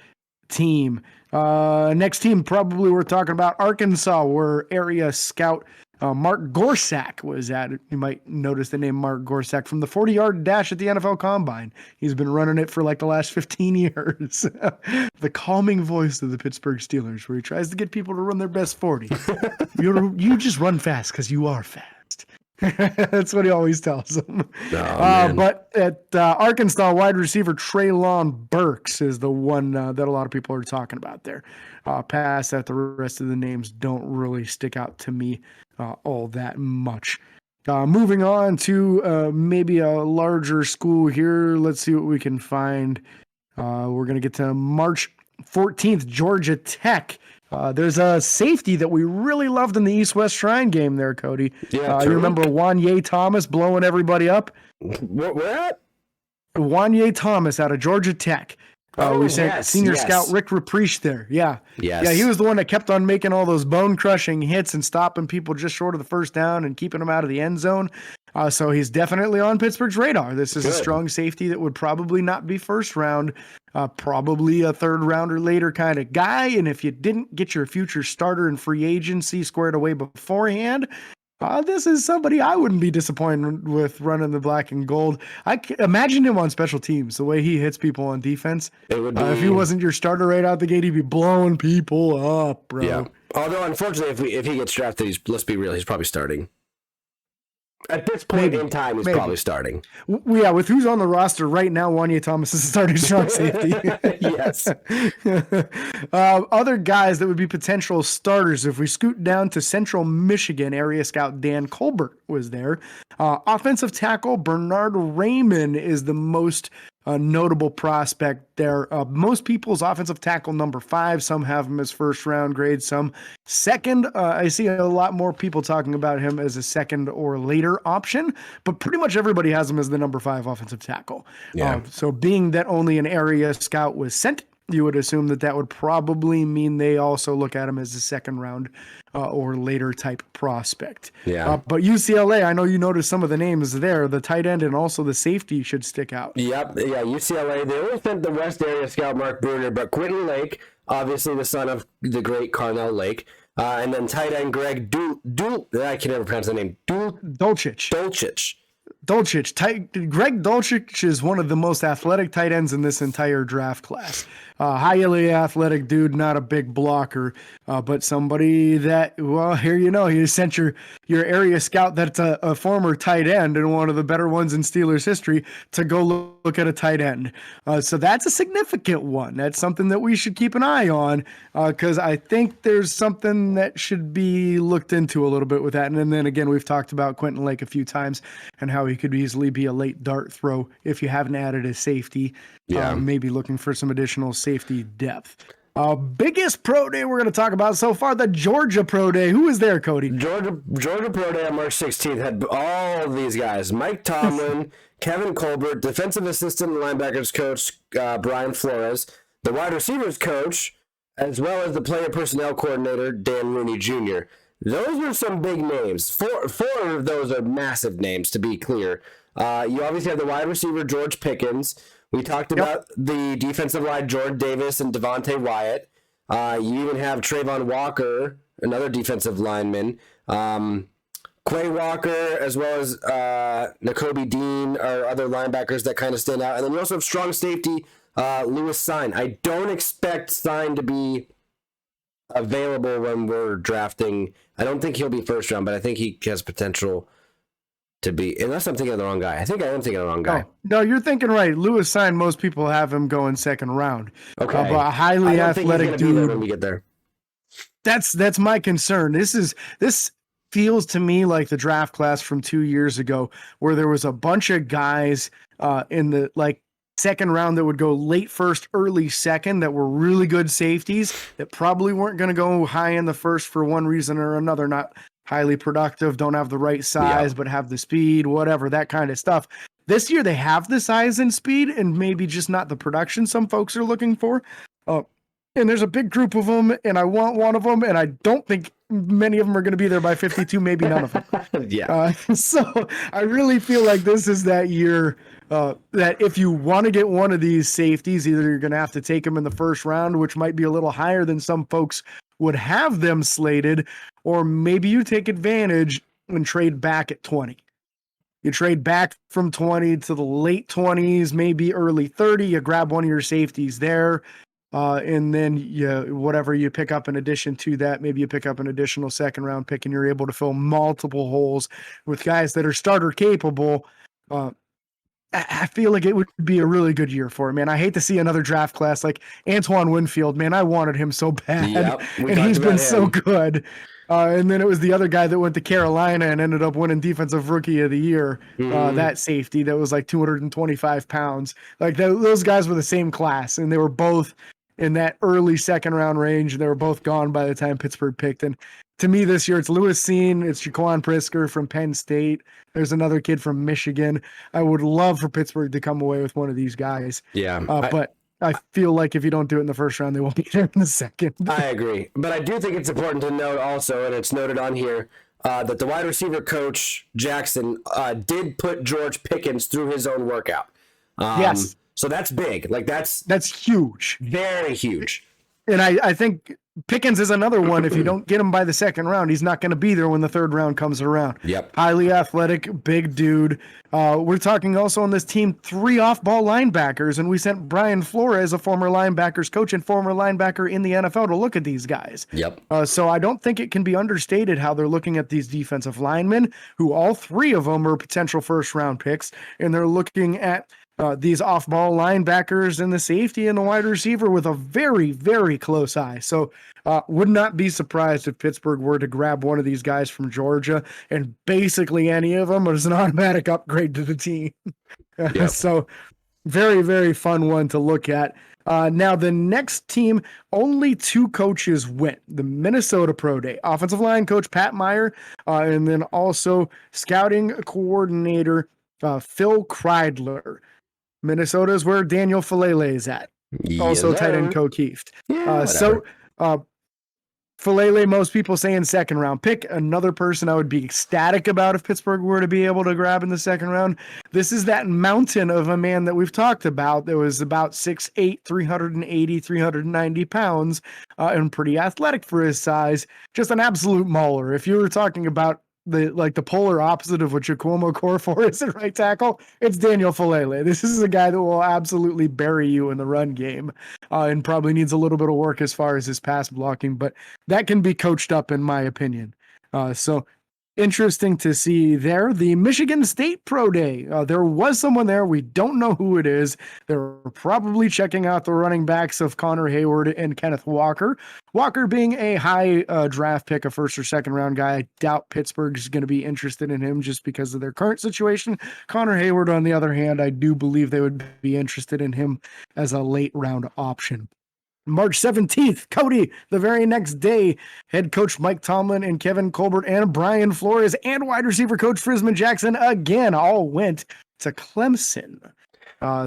[SPEAKER 1] team. Next team probably we're talking about Arkansas, where area scout Mark Gorsak was at. You might notice the name Mark Gorsak from the 40-yard dash at the NFL Combine. He's been running it for like the last 15 years. The calming voice of the Pittsburgh Steelers, where he tries to get people to run their best 40. You just run fast because you are fast. That's what he always tells them. But at Arkansas, wide receiver Treylon Burks is the one that a lot of people are talking about there. Past that, the rest of the names don't really stick out to me all that much. Moving on to maybe a larger school here. Let's see what we can find. We're going to get to March 14th, Georgia Tech. There's a safety that we really loved in the East-West Shrine game there, Cody.
[SPEAKER 2] Yeah,
[SPEAKER 1] you remember Wanye Thomas blowing everybody up?
[SPEAKER 2] Where at?
[SPEAKER 1] Wanye Thomas out of Georgia Tech. We sent senior scout Rick Repreach there. Yeah.
[SPEAKER 2] Yes.
[SPEAKER 1] Yeah, he was the one that kept on making all those bone-crushing hits and stopping people just short of the first down and keeping them out of the end zone. So he's definitely on Pittsburgh's radar. This is a strong safety that would probably not be first round, probably a third round or later kind of guy. And if you didn't get your future starter in free agency squared away beforehand, This is somebody I wouldn't be disappointed with running the black and gold. Imagine him on special teams, the way he hits people on defense.
[SPEAKER 2] It would
[SPEAKER 1] If he
[SPEAKER 2] be,
[SPEAKER 1] wasn't your starter right out the gate, he'd be blowing people up, bro.
[SPEAKER 2] yeah. Although, unfortunately, if he gets drafted, let's be real, he's probably starting. At this point in time, he's probably starting.
[SPEAKER 1] Yeah, with who's on the roster right now, Wanya Thomas is starting strong safety.
[SPEAKER 2] Yes.
[SPEAKER 1] Other guys that would be potential starters if we scoot down to Central Michigan, area scout Dan Colbert was there. Offensive tackle Bernard Raymond is the most notable prospect there. Most people's offensive tackle number 5. Some have him as first round grade, some second. I see a lot more people talking about him as a second or later option, but pretty much everybody has him as the number 5 offensive tackle.
[SPEAKER 2] Yeah.
[SPEAKER 1] So being that only an area scout was sent, you would assume that would probably mean they also look at him as a second round or later type prospect.
[SPEAKER 2] Yeah.
[SPEAKER 1] But UCLA, I know you noticed some of the names there. The tight end and also the safety should stick out.
[SPEAKER 2] Yep. Yeah. UCLA, they only sent the West area scout Mark Bruner, but Quentin Lake, obviously the son of the great Carnell Lake, and then tight end Greg I can never pronounce the name.
[SPEAKER 1] Dolchich. Greg Dolchich is one of the most athletic tight ends in this entire draft class. Highly athletic dude, not a big blocker, but somebody that, well, here you sent your area scout that's a former tight end and one of the better ones in Steelers history to go look at a tight end. So that's a significant one. That's something that we should keep an eye on because I think there's something that should be looked into a little bit with that. And then again, we've talked about Quentin Lake a few times and how he could easily be a late dart throw if you haven't added a safety.
[SPEAKER 2] Yeah.
[SPEAKER 1] Maybe looking for some additional safety depth. Biggest pro day we're going to talk about so far, the Georgia pro day. Who was there, Cody?
[SPEAKER 2] Georgia pro day on March 16th had all of these guys: Mike Tomlin, Kevin Colbert, defensive assistant linebackers coach Brian Flores, the wide receivers coach, as well as the player personnel coordinator Dan Rooney Jr. Those were some big names. Four of those are massive names, to be clear. You obviously have the wide receiver George Pickens. We talked about the defensive line, Jordan Davis and Devontae Wyatt. You even have Trayvon Walker, another defensive lineman. Quay Walker, as well as Nakobe Dean are other linebackers that kind of stand out. And then you also have strong safety, Lewis Sine. I don't expect Sine to be available when we're drafting. I don't think he'll be first round, but I think he has potential to be, unless I'm thinking of the wrong guy. I think I am thinking of the wrong guy.
[SPEAKER 1] No, you're thinking right. Lewis Sine, most people have him going second round.
[SPEAKER 2] Okay.
[SPEAKER 1] But a highly athletic dude.
[SPEAKER 2] When we get there.
[SPEAKER 1] That's my concern. This feels to me like the draft class from 2 years ago, where there was a bunch of guys in the second round that would go late first, early second that were really good safeties that probably weren't going to go high in the first for one reason or another. Not highly productive, don't have the right size, but have the speed, whatever, that kind of stuff. This year they have the size and speed and maybe just not the production some folks are looking for. And there's a big group of them, and I want one of them, and I don't think many of them are going to be there by 52, maybe none of them. So I really feel like this is that year that if you want to get one of these safeties, either you're going to have to take them in the first round, which might be a little higher than some folks would have them slated, or maybe you take advantage and trade back at 20. You trade back from 20 to the late 20s, maybe early 30. You grab one of your safeties there. And then whatever you pick up in addition to that, maybe you pick up an additional second round pick and you're able to fill multiple holes with guys that are starter capable. I feel like it would be a really good year for him, man. I hate to see another draft class like Antoine Winfield, man. I wanted him so bad, and he's been so good. And then it was the other guy that went to Carolina and ended up winning Defensive Rookie of the Year. That safety that was like 225 pounds. Like those guys were the same class, and they were both in that early second round range. They were both gone by the time Pittsburgh picked. And to me this year, it's Lewis Sine, it's Jaquan Prisker from Penn State. There's another kid from Michigan. I would love for Pittsburgh to come away with one of these guys. But I feel like if you don't do it in the first round, they won't be there in the second.
[SPEAKER 2] I agree. But I do think it's important to note also, and it's noted on here, that the wide receiver coach, Jackson, did put George Pickens through his own workout.
[SPEAKER 1] Yes.
[SPEAKER 2] So that's big. Like that's
[SPEAKER 1] huge.
[SPEAKER 2] Very huge.
[SPEAKER 1] And I think Pickens is another one. If you don't get him by the second round, he's not going to be there when the third round comes around.
[SPEAKER 2] Yep.
[SPEAKER 1] Highly athletic, big dude. We're talking also on this team 3 off-ball linebackers, and we sent Brian Flores, a former linebackers coach and former linebacker in the NFL, to look at these guys.
[SPEAKER 2] Yep.
[SPEAKER 1] So I don't think it can be understated how they're looking at these defensive linemen, who all 3 of them are potential first-round picks, and they're looking at these off-ball linebackers and the safety and the wide receiver with a very, very close eye. So would not be surprised if Pittsburgh were to grab one of these guys from Georgia, and basically any of them is an automatic upgrade to the team.
[SPEAKER 2] Yep.
[SPEAKER 1] So very, very fun one to look at. Now, the next team, only 2 coaches went. The Minnesota Pro Day, offensive line coach Pat Meyer, and then also scouting coordinator Phil Kreidler. Minnesota is where Daniel Falele is at. Also tight end Coach Keeft. Falele, most people say in second round pick. Another person I would be ecstatic about if Pittsburgh were to be able to grab in the second round. This is that mountain of a man that we've talked about that was about 6'8", 380, 390 pounds, and pretty athletic for his size. Just an absolute mauler. If you were talking about the polar opposite of what Jaquomo Corfor is at right tackle, it's Daniel Falele. This is a guy that will absolutely bury you in the run game, and probably needs a little bit of work as far as his pass blocking, but that can be coached up in my opinion. So interesting to see there. The Michigan State Pro Day. There was someone there. We don't know who it is. They're probably checking out the running backs of Connor Hayward and Kenneth Walker. Walker being a high draft pick, a first or second round guy. I doubt Pittsburgh's going to be interested in him just because of their current situation. Connor Hayward, on the other hand, I do believe they would be interested in him as a late round option. March 17th, Cody, the very next day, head coach Mike Tomlin and Kevin Colbert and Brian Flores and wide receiver coach Frisman Jackson again all went to Clemson.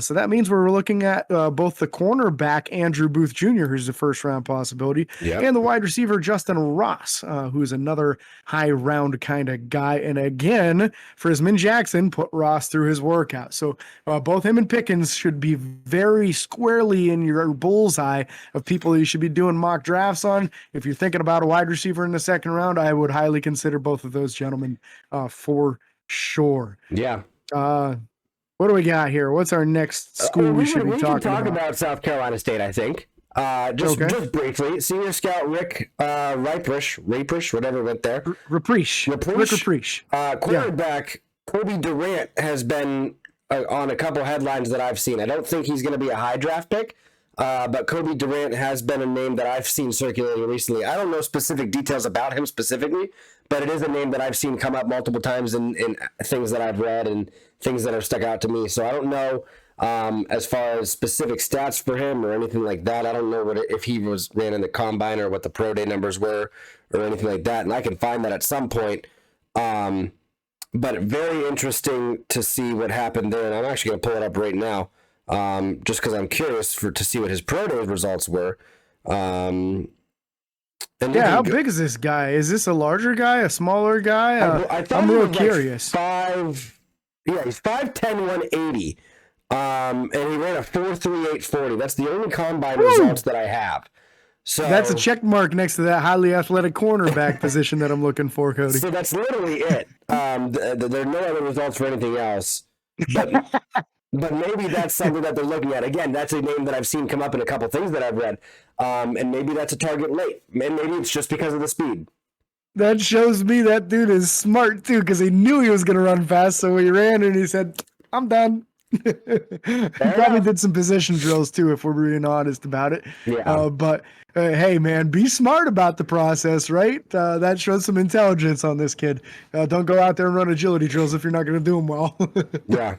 [SPEAKER 1] So that means we're looking at both the cornerback Andrew Booth Jr., who's a first-round possibility, and the wide receiver Justin Ross, who's another high-round kind of guy. And again, Frisman Jackson put Ross through his workout. So both him and Pickens should be very squarely in your bullseye of people you should be doing mock drafts on. If you're thinking about a wide receiver in the second round, I would highly consider both of those gentlemen for sure.
[SPEAKER 2] Yeah.
[SPEAKER 1] What do we got here? What's our next school we should be talking about?
[SPEAKER 2] We can talk about South Carolina State, I think. Just briefly. Senior scout Rick Raprish, whatever went there.
[SPEAKER 1] Rick Raprish.
[SPEAKER 2] Quarterback Kobe Durant has been on a couple headlines that I've seen. I don't think he's going to be a high draft pick, but Kobe Durant has been a name that I've seen circulating recently. I don't know specific details about him specifically, but it is a name that I've seen come up multiple times in things that I've read and things that have stuck out to me. So I don't know as far as specific stats for him or anything like that. I don't know if he ran in the combine or what the pro day numbers were or anything like that. And I can find that at some point. But very interesting to see what happened there. And I'm actually going to pull it up right now, just because I'm curious to see what his pro day results were. How
[SPEAKER 1] big is this guy? Is this a larger guy, a smaller guy? I'm real curious.
[SPEAKER 2] He's 5'10", 180. And he ran a 4.3840. That's the only combine results that I have. So
[SPEAKER 1] that's a check mark next to that highly athletic cornerback position that I'm looking for, Cody.
[SPEAKER 2] So that's literally it. There are no other results for anything else. But maybe that's something that they're looking at. Again, that's a name that I've seen come up in a couple things that I've read. And maybe that's a target late. And maybe it's just because of the speed.
[SPEAKER 1] That shows me that dude is smart, too, because he knew he was going to run fast. So he ran and he said, I'm done. He probably did some position drills, too, if we're being honest about it.
[SPEAKER 2] Yeah.
[SPEAKER 1] But hey, man, be smart about the process, right? That shows some intelligence on this kid. Don't go out there and run agility drills if you're not going to do them well.
[SPEAKER 2] Yeah.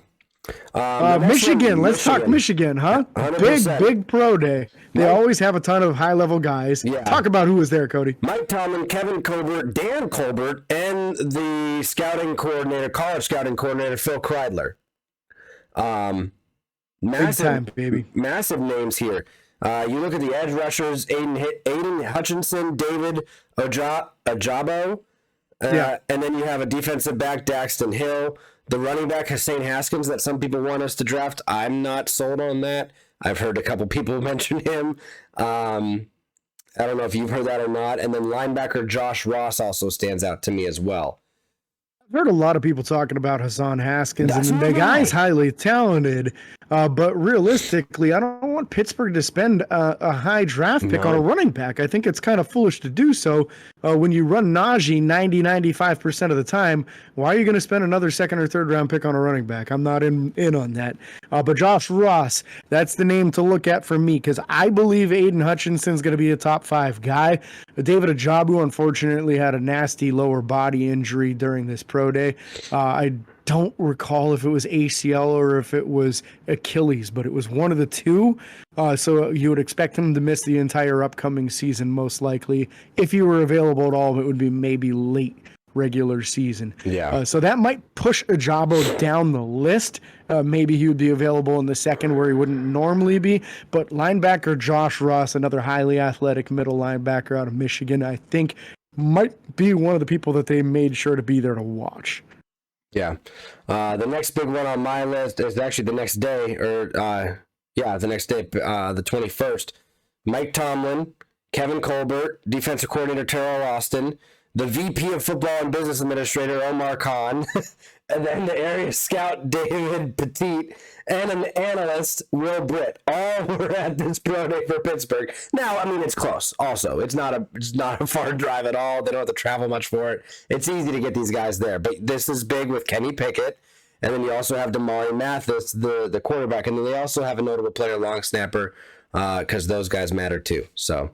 [SPEAKER 1] Michigan. Let's talk Michigan, huh?
[SPEAKER 2] 100%.
[SPEAKER 1] Big pro day. They always have a ton of high-level guys.
[SPEAKER 2] Yeah.
[SPEAKER 1] Talk about who was there, Cody.
[SPEAKER 2] Mike Tomlin, Kevin Colbert, Dan Colbert, and the college scouting coordinator, Phil Kreidler.
[SPEAKER 1] Big time, baby.
[SPEAKER 2] Massive names here. You look at the edge rushers, Aiden Hutchinson, David Ojabo, and then you have a defensive back, Daxton Hill. The running back, Hussein Haskins, that some people want us to draft. I'm not sold on that. I've heard a couple people mention him. I don't know if you've heard that or not. And then linebacker Josh Ross also stands out to me as well.
[SPEAKER 1] I've heard a lot of people talking about Hassan Haskins,
[SPEAKER 2] That's
[SPEAKER 1] and
[SPEAKER 2] my
[SPEAKER 1] the guy's
[SPEAKER 2] guy.
[SPEAKER 1] highly talented. But realistically, I don't want Pittsburgh to spend a high draft pick on a
[SPEAKER 2] No.
[SPEAKER 1] running back. I think it's kind of foolish to do so. When you run Najee 95% of the time, why are you going to spend another second or third round pick on a running back? I'm not in on that. But Josh Ross, that's the name to look at for me, because I believe Aiden Hutchinson's going to be a top 5 guy. David Ajabu, unfortunately, had a nasty lower body injury during this pro day. I don't recall if it was ACL or if it was Achilles, but it was one of the two. So you would expect him to miss the entire upcoming season, most likely. If he were available at all, it would be maybe late regular season.
[SPEAKER 2] Yeah.
[SPEAKER 1] So that might push Ajabo down the list. Maybe he would be available in the second where he wouldn't normally be. But linebacker Josh Ross, another highly athletic middle linebacker out of Michigan, I think might be one of the people that they made sure to be there to watch.
[SPEAKER 2] Yeah. The next big one on my list is actually the next day, the next day, the 21st. Mike Tomlin, Kevin Colbert, defensive coordinator Terrell Austin, the VP of Football and Business Administrator Omar Khan, and then the area scout David Petit, and an analyst Will Britt. All were at this pro day for Pittsburgh. Now, I mean, it's close. Also, it's not a far drive at all. They don't have to travel much for it. It's easy to get these guys there. But this is big with Kenny Pickett, and then you also have Damari Mathis, the quarterback, and then they also have a notable player, long snapper, because those guys matter too. So.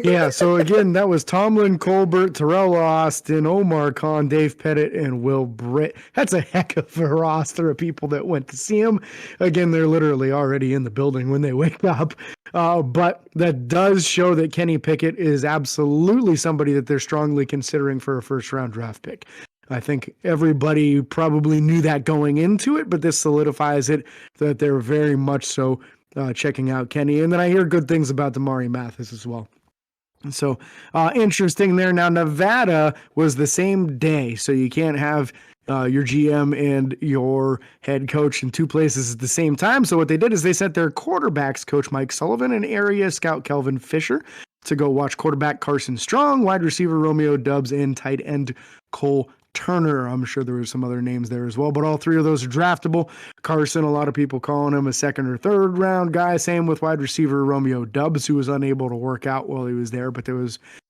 [SPEAKER 1] Yeah, so again, that was Tomlin, Colbert, Terrell Austin, Omar Khan, Dave Pettit, and Will Britt. That's a heck of a roster of people that went to see him. Again, they're literally already in the building when they wake up. But that does show that Kenny Pickett is absolutely somebody that they're strongly considering for a first-round draft pick. I think everybody probably knew that going into it, but this solidifies it that they're very much so checking out Kenny. And then I hear good things about Damari Mathis as well. So interesting there. Now, Nevada was the same day, so you can't have your GM and your head coach in two places at the same time. So what they did is they sent their quarterbacks coach Mike Sullivan and area scout Kelvin Fisher to go watch quarterback Carson Strong, wide receiver Romeo Dubs, and tight end Cole Turner. I'm sure there were some other names there as well, but all three of those are draftable. Carson, a lot of people calling him a second or third round guy. Same with wide receiver Romeo Dubs, who was unable to work out while he was there, but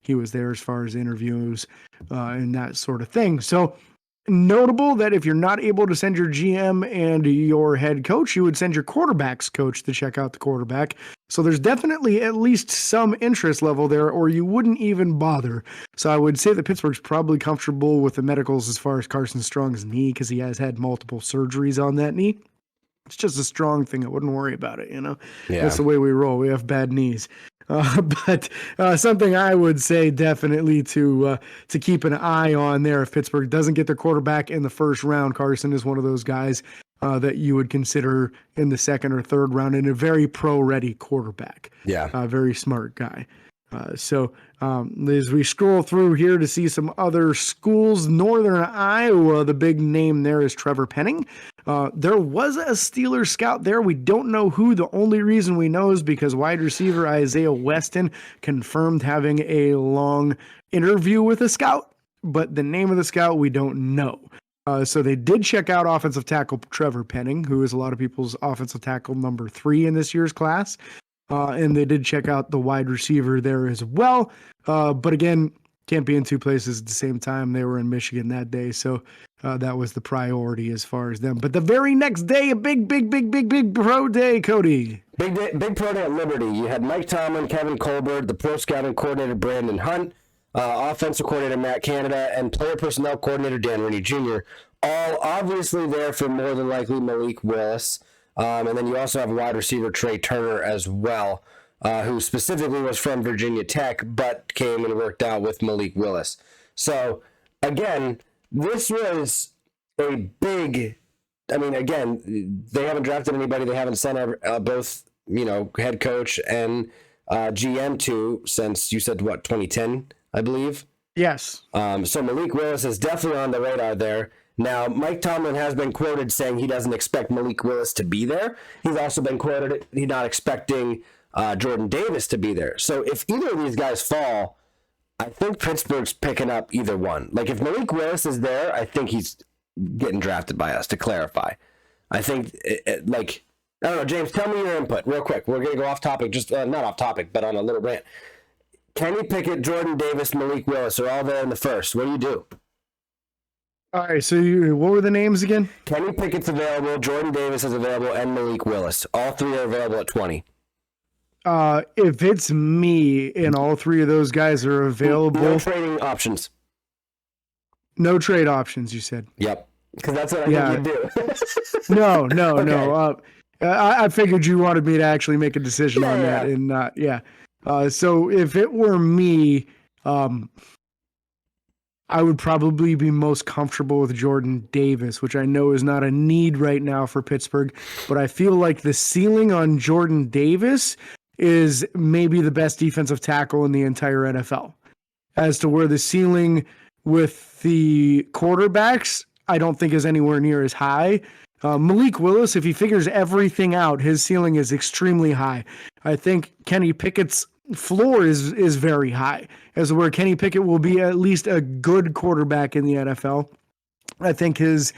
[SPEAKER 1] he was there as far as interviews and that sort of thing. So notable that if you're not able to send your GM and your head coach, you would send your quarterback's coach to check out the quarterback. So there's definitely at least some interest level there, or you wouldn't even bother. So I would say that Pittsburgh's probably comfortable with the medicals as far as Carson Strong's knee, because he has had multiple surgeries on that knee. It's just a strong thing. I wouldn't worry about it, Yeah. That's the way we roll. We have bad knees. But something I would say definitely to keep an eye on there. If Pittsburgh doesn't get their quarterback in the first round, Carson is one of those guys that you would consider in the second or third round, and a very pro-ready quarterback.
[SPEAKER 2] Yeah.
[SPEAKER 1] Very smart guy. So as we scroll through here to see some other schools, Northern Iowa, the big name there is Trevor Penning. There was a Steelers scout there. We don't know who. The only reason we know is because wide receiver Isaiah Weston confirmed having a long interview with a scout, but the name of the scout we don't know. So they did check out offensive tackle Trevor Penning, who is a lot of people's offensive tackle number 3 in this year's class. And they did check out the wide receiver there as well. But again, can't be in two places at the same time. They were in Michigan that day, so that was the priority as far as them. But the very next day, a big pro day, Cody.
[SPEAKER 2] Big pro day at Liberty. You had Mike Tomlin, Kevin Colbert, the pro scouting coordinator Brandon Hunt, offensive coordinator Matt Canada, and player personnel coordinator Dan Rooney Jr. All obviously there for more than likely Malik Willis. And then you also have wide receiver Trey Turner as well, who specifically was from Virginia Tech, but came and worked out with Malik Willis. So, again, this was a big, I mean, again, they haven't drafted anybody. They haven't sent both, head coach and GM to since, you said, 2010, I believe?
[SPEAKER 1] Yes.
[SPEAKER 2] So Malik Willis is definitely on the radar there. Now, Mike Tomlin has been quoted saying he doesn't expect Malik Willis to be there. He's also been quoted he's not expecting Jordan Davis to be there. So if either of these guys fall, I think Pittsburgh's picking up either one. Like if Malik Willis is there, I think he's getting drafted by us, to clarify. I think, I don't know, James, tell me your input real quick. We're going to go off topic, just not off topic, but on a little rant. Kenny Pickett, Jordan Davis, Malik Willis are all there in the first. What do you do?
[SPEAKER 1] All right, so what were the names again?
[SPEAKER 2] Kenny Pickett's available, Jordan Davis is available, and Malik Willis. All three are available at 20.
[SPEAKER 1] If it's me and all three of those guys are available...
[SPEAKER 2] No trading options.
[SPEAKER 1] No trade options, you said?
[SPEAKER 2] Yep, because that's what I think you do.
[SPEAKER 1] No.
[SPEAKER 2] Okay.
[SPEAKER 1] I figured you wanted me to actually make a decision on that. And so if it were me... I would probably be most comfortable with Jordan Davis, which I know is not a need right now for Pittsburgh, but I feel like the ceiling on Jordan Davis is maybe the best defensive tackle in the entire NFL. As to where the ceiling with the quarterbacks, I don't think is anywhere near as high. Malik Willis, if he figures everything out, his ceiling is extremely high. I think Kenny Pickett's floor is very high, as where Kenny Pickett will be at least a good quarterback in the NFL. I think his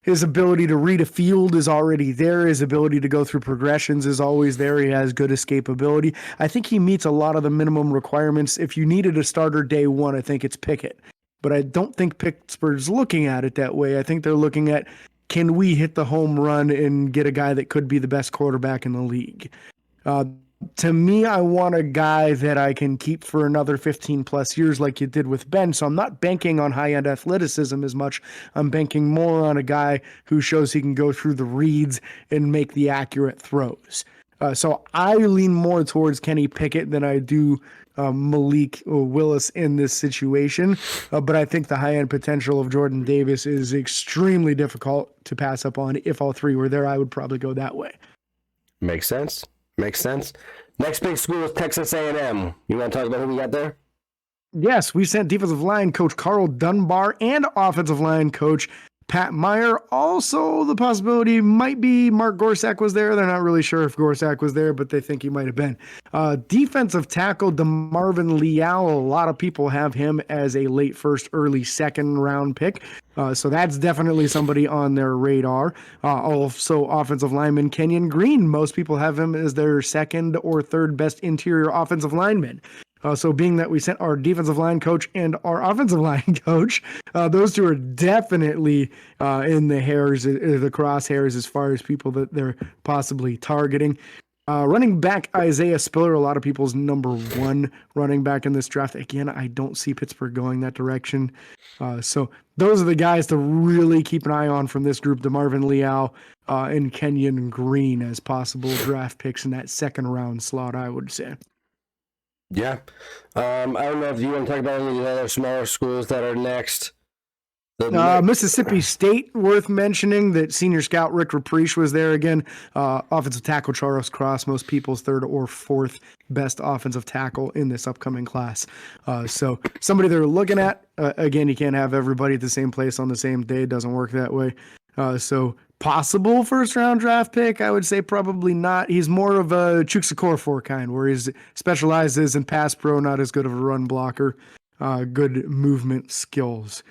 [SPEAKER 1] ability to read a field is already there. His ability to go through progressions is always there. He has good escapability. I think he meets a lot of the minimum requirements. If you needed a starter day one, I think it's Pickett. But I don't think Pittsburgh's looking at it that way. I think they're looking at, can we hit the home run and get a guy that could be the best quarterback in the league? To me, I want a guy that I can keep for another 15 plus years like you did with Ben. So I'm not banking on high-end athleticism as much. I'm banking more on a guy who shows he can go through the reads and make the accurate throws. So I lean more towards Kenny Pickett than I do Malik Willis in this situation. But I think the high-end potential of Jordan Davis is extremely difficult to pass up on. If all three were there, I would probably go that way.
[SPEAKER 2] Makes sense. Next big school is Texas A&M. You want to talk about who we got there?
[SPEAKER 1] Yes, we sent defensive line coach Carl Dunbar and offensive line coach Pat Meyer. Also, the possibility might be Mark Gorsak was there. They're not really sure if Gorsak was there, but they think he might have been. Defensive tackle DeMarvin Leal. A lot of people have him as a late first, early second round pick. So that's definitely somebody on their radar. Also, offensive lineman Kenyon Green. Most people have him as their second or third best interior offensive lineman. So being that we sent our defensive line coach and our offensive line coach, those two are definitely in the crosshairs as far as people that they're possibly targeting. Running back Isaiah Spiller, a lot of people's number one running back in this draft. Again, I don't see Pittsburgh going that direction. So those are the guys to really keep an eye on from this group, DeMarvin Leal and Kenyon Green as possible draft picks in that second round slot, I would say.
[SPEAKER 2] Yeah. I don't know if you want to talk about any of the other smaller schools that are next.
[SPEAKER 1] Mississippi State, worth mentioning that senior scout Rick Rapriche was there again. Offensive tackle Charles Cross, most people's third or fourth best offensive tackle in this upcoming class. So somebody they're looking at. Again, you can't have everybody at the same place on the same day. It doesn't work that way. So possible first round draft pick, I would say probably not. He's more of a Chukwuekorfor kind, where he specializes in pass pro, not as good of a run blocker. Good movement skills.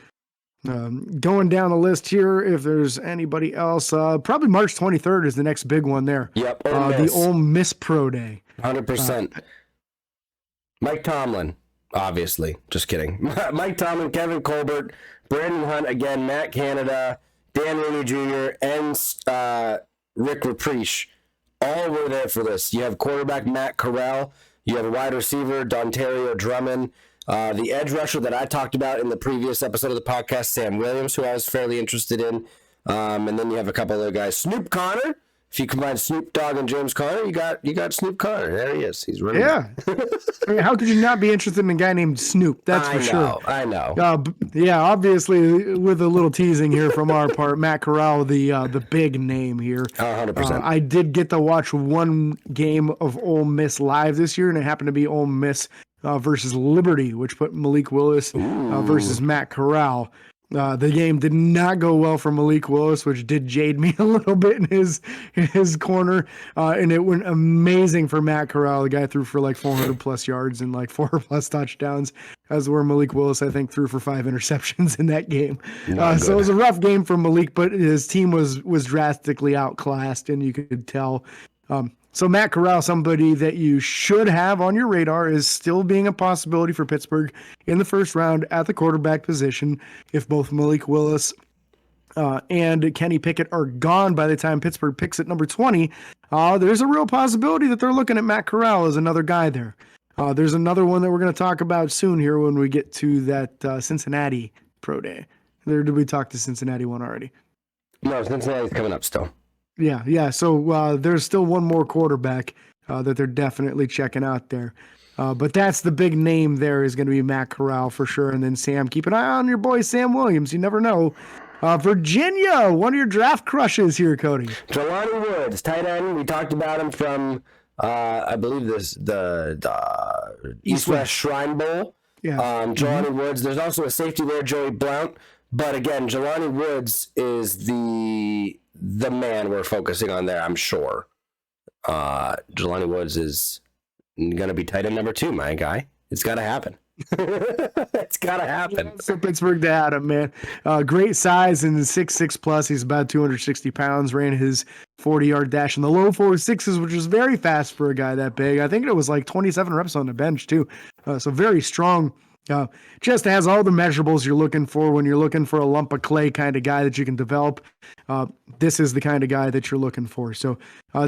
[SPEAKER 1] Going down the list here, if there's anybody else, probably March 23rd is the next big one there.
[SPEAKER 2] Yep,
[SPEAKER 1] the Ole Miss Pro Day.
[SPEAKER 2] 100%. Mike Tomlin, obviously. Just kidding. Mike Tomlin, Kevin Colbert, Brandon Hunt, again, Matt Canada, Dan Rooney Jr., and Rick Rapriche, all were there for this. You have quarterback Matt Corral. You have a wide receiver, Dontario Drummond. The edge rusher that I talked about in the previous episode of the podcast, Sam Williams, who I was fairly interested in. And then you have a couple other guys. Snoop Connor. If you combine Snoop Dogg and James Conner, you got Snoop Connor. There he is. He's running.
[SPEAKER 1] Yeah. I mean, how could you not be interested in a guy named Snoop? That's for sure.
[SPEAKER 2] I know.
[SPEAKER 1] Yeah, obviously, with a little teasing here from our part, Matt Corral, the big name here.
[SPEAKER 2] 100%.
[SPEAKER 1] I did get to watch one game of Ole Miss live this year, and it happened to be Ole Miss versus Liberty, which put Malik Willis versus Matt Corral. The game did not go well for Malik Willis, which did jade me a little bit in his corner. And it went amazing for Matt Corral. The guy threw for like 400 plus yards and like 4 plus touchdowns, as where Malik Willis, I think, threw for 5 interceptions in that game. So it was a rough game for Malik, but his team was drastically outclassed, and you could tell. So Matt Corral, somebody that you should have on your radar, is still being a possibility for Pittsburgh in the first round at the quarterback position. If both Malik Willis and Kenny Pickett are gone by the time Pittsburgh picks at number 20, there's a real possibility that they're looking at Matt Corral as another guy there. There's another one that we're going to talk about soon here when we get to that Cincinnati Pro Day. Did we talk to Cincinnati one already?
[SPEAKER 2] No, Cincinnati's coming up still.
[SPEAKER 1] Yeah. So there's still one more quarterback that they're definitely checking out there. But that's the big name there is going to be Matt Corral for sure. And then Sam, keep an eye on your boy Sam Williams. You never know. Virginia, one of your draft crushes here, Cody.
[SPEAKER 2] Jelani Woods, tight end. We talked about him from, I believe, the East-West Shrine Bowl.
[SPEAKER 1] Yeah.
[SPEAKER 2] Jelani Woods. There's also a safety there, Joey Blount. But again, Jelani Woods is the man we're focusing on there, I'm sure. Jelani Woods is going to be tight end number 2, my guy. It's got to happen. It's got to happen.
[SPEAKER 1] For Pittsburgh to add him, man. Great size and 6'6 plus. He's about 260 pounds. Ran his 40-yard dash in the low 4.6s, which is very fast for a guy that big. I think it was like 27 reps on the bench, too. So very strong. Just has all the measurables you're looking for when you're looking for a lump of clay kind of guy that you can develop. This is the kind of guy that you're looking for. So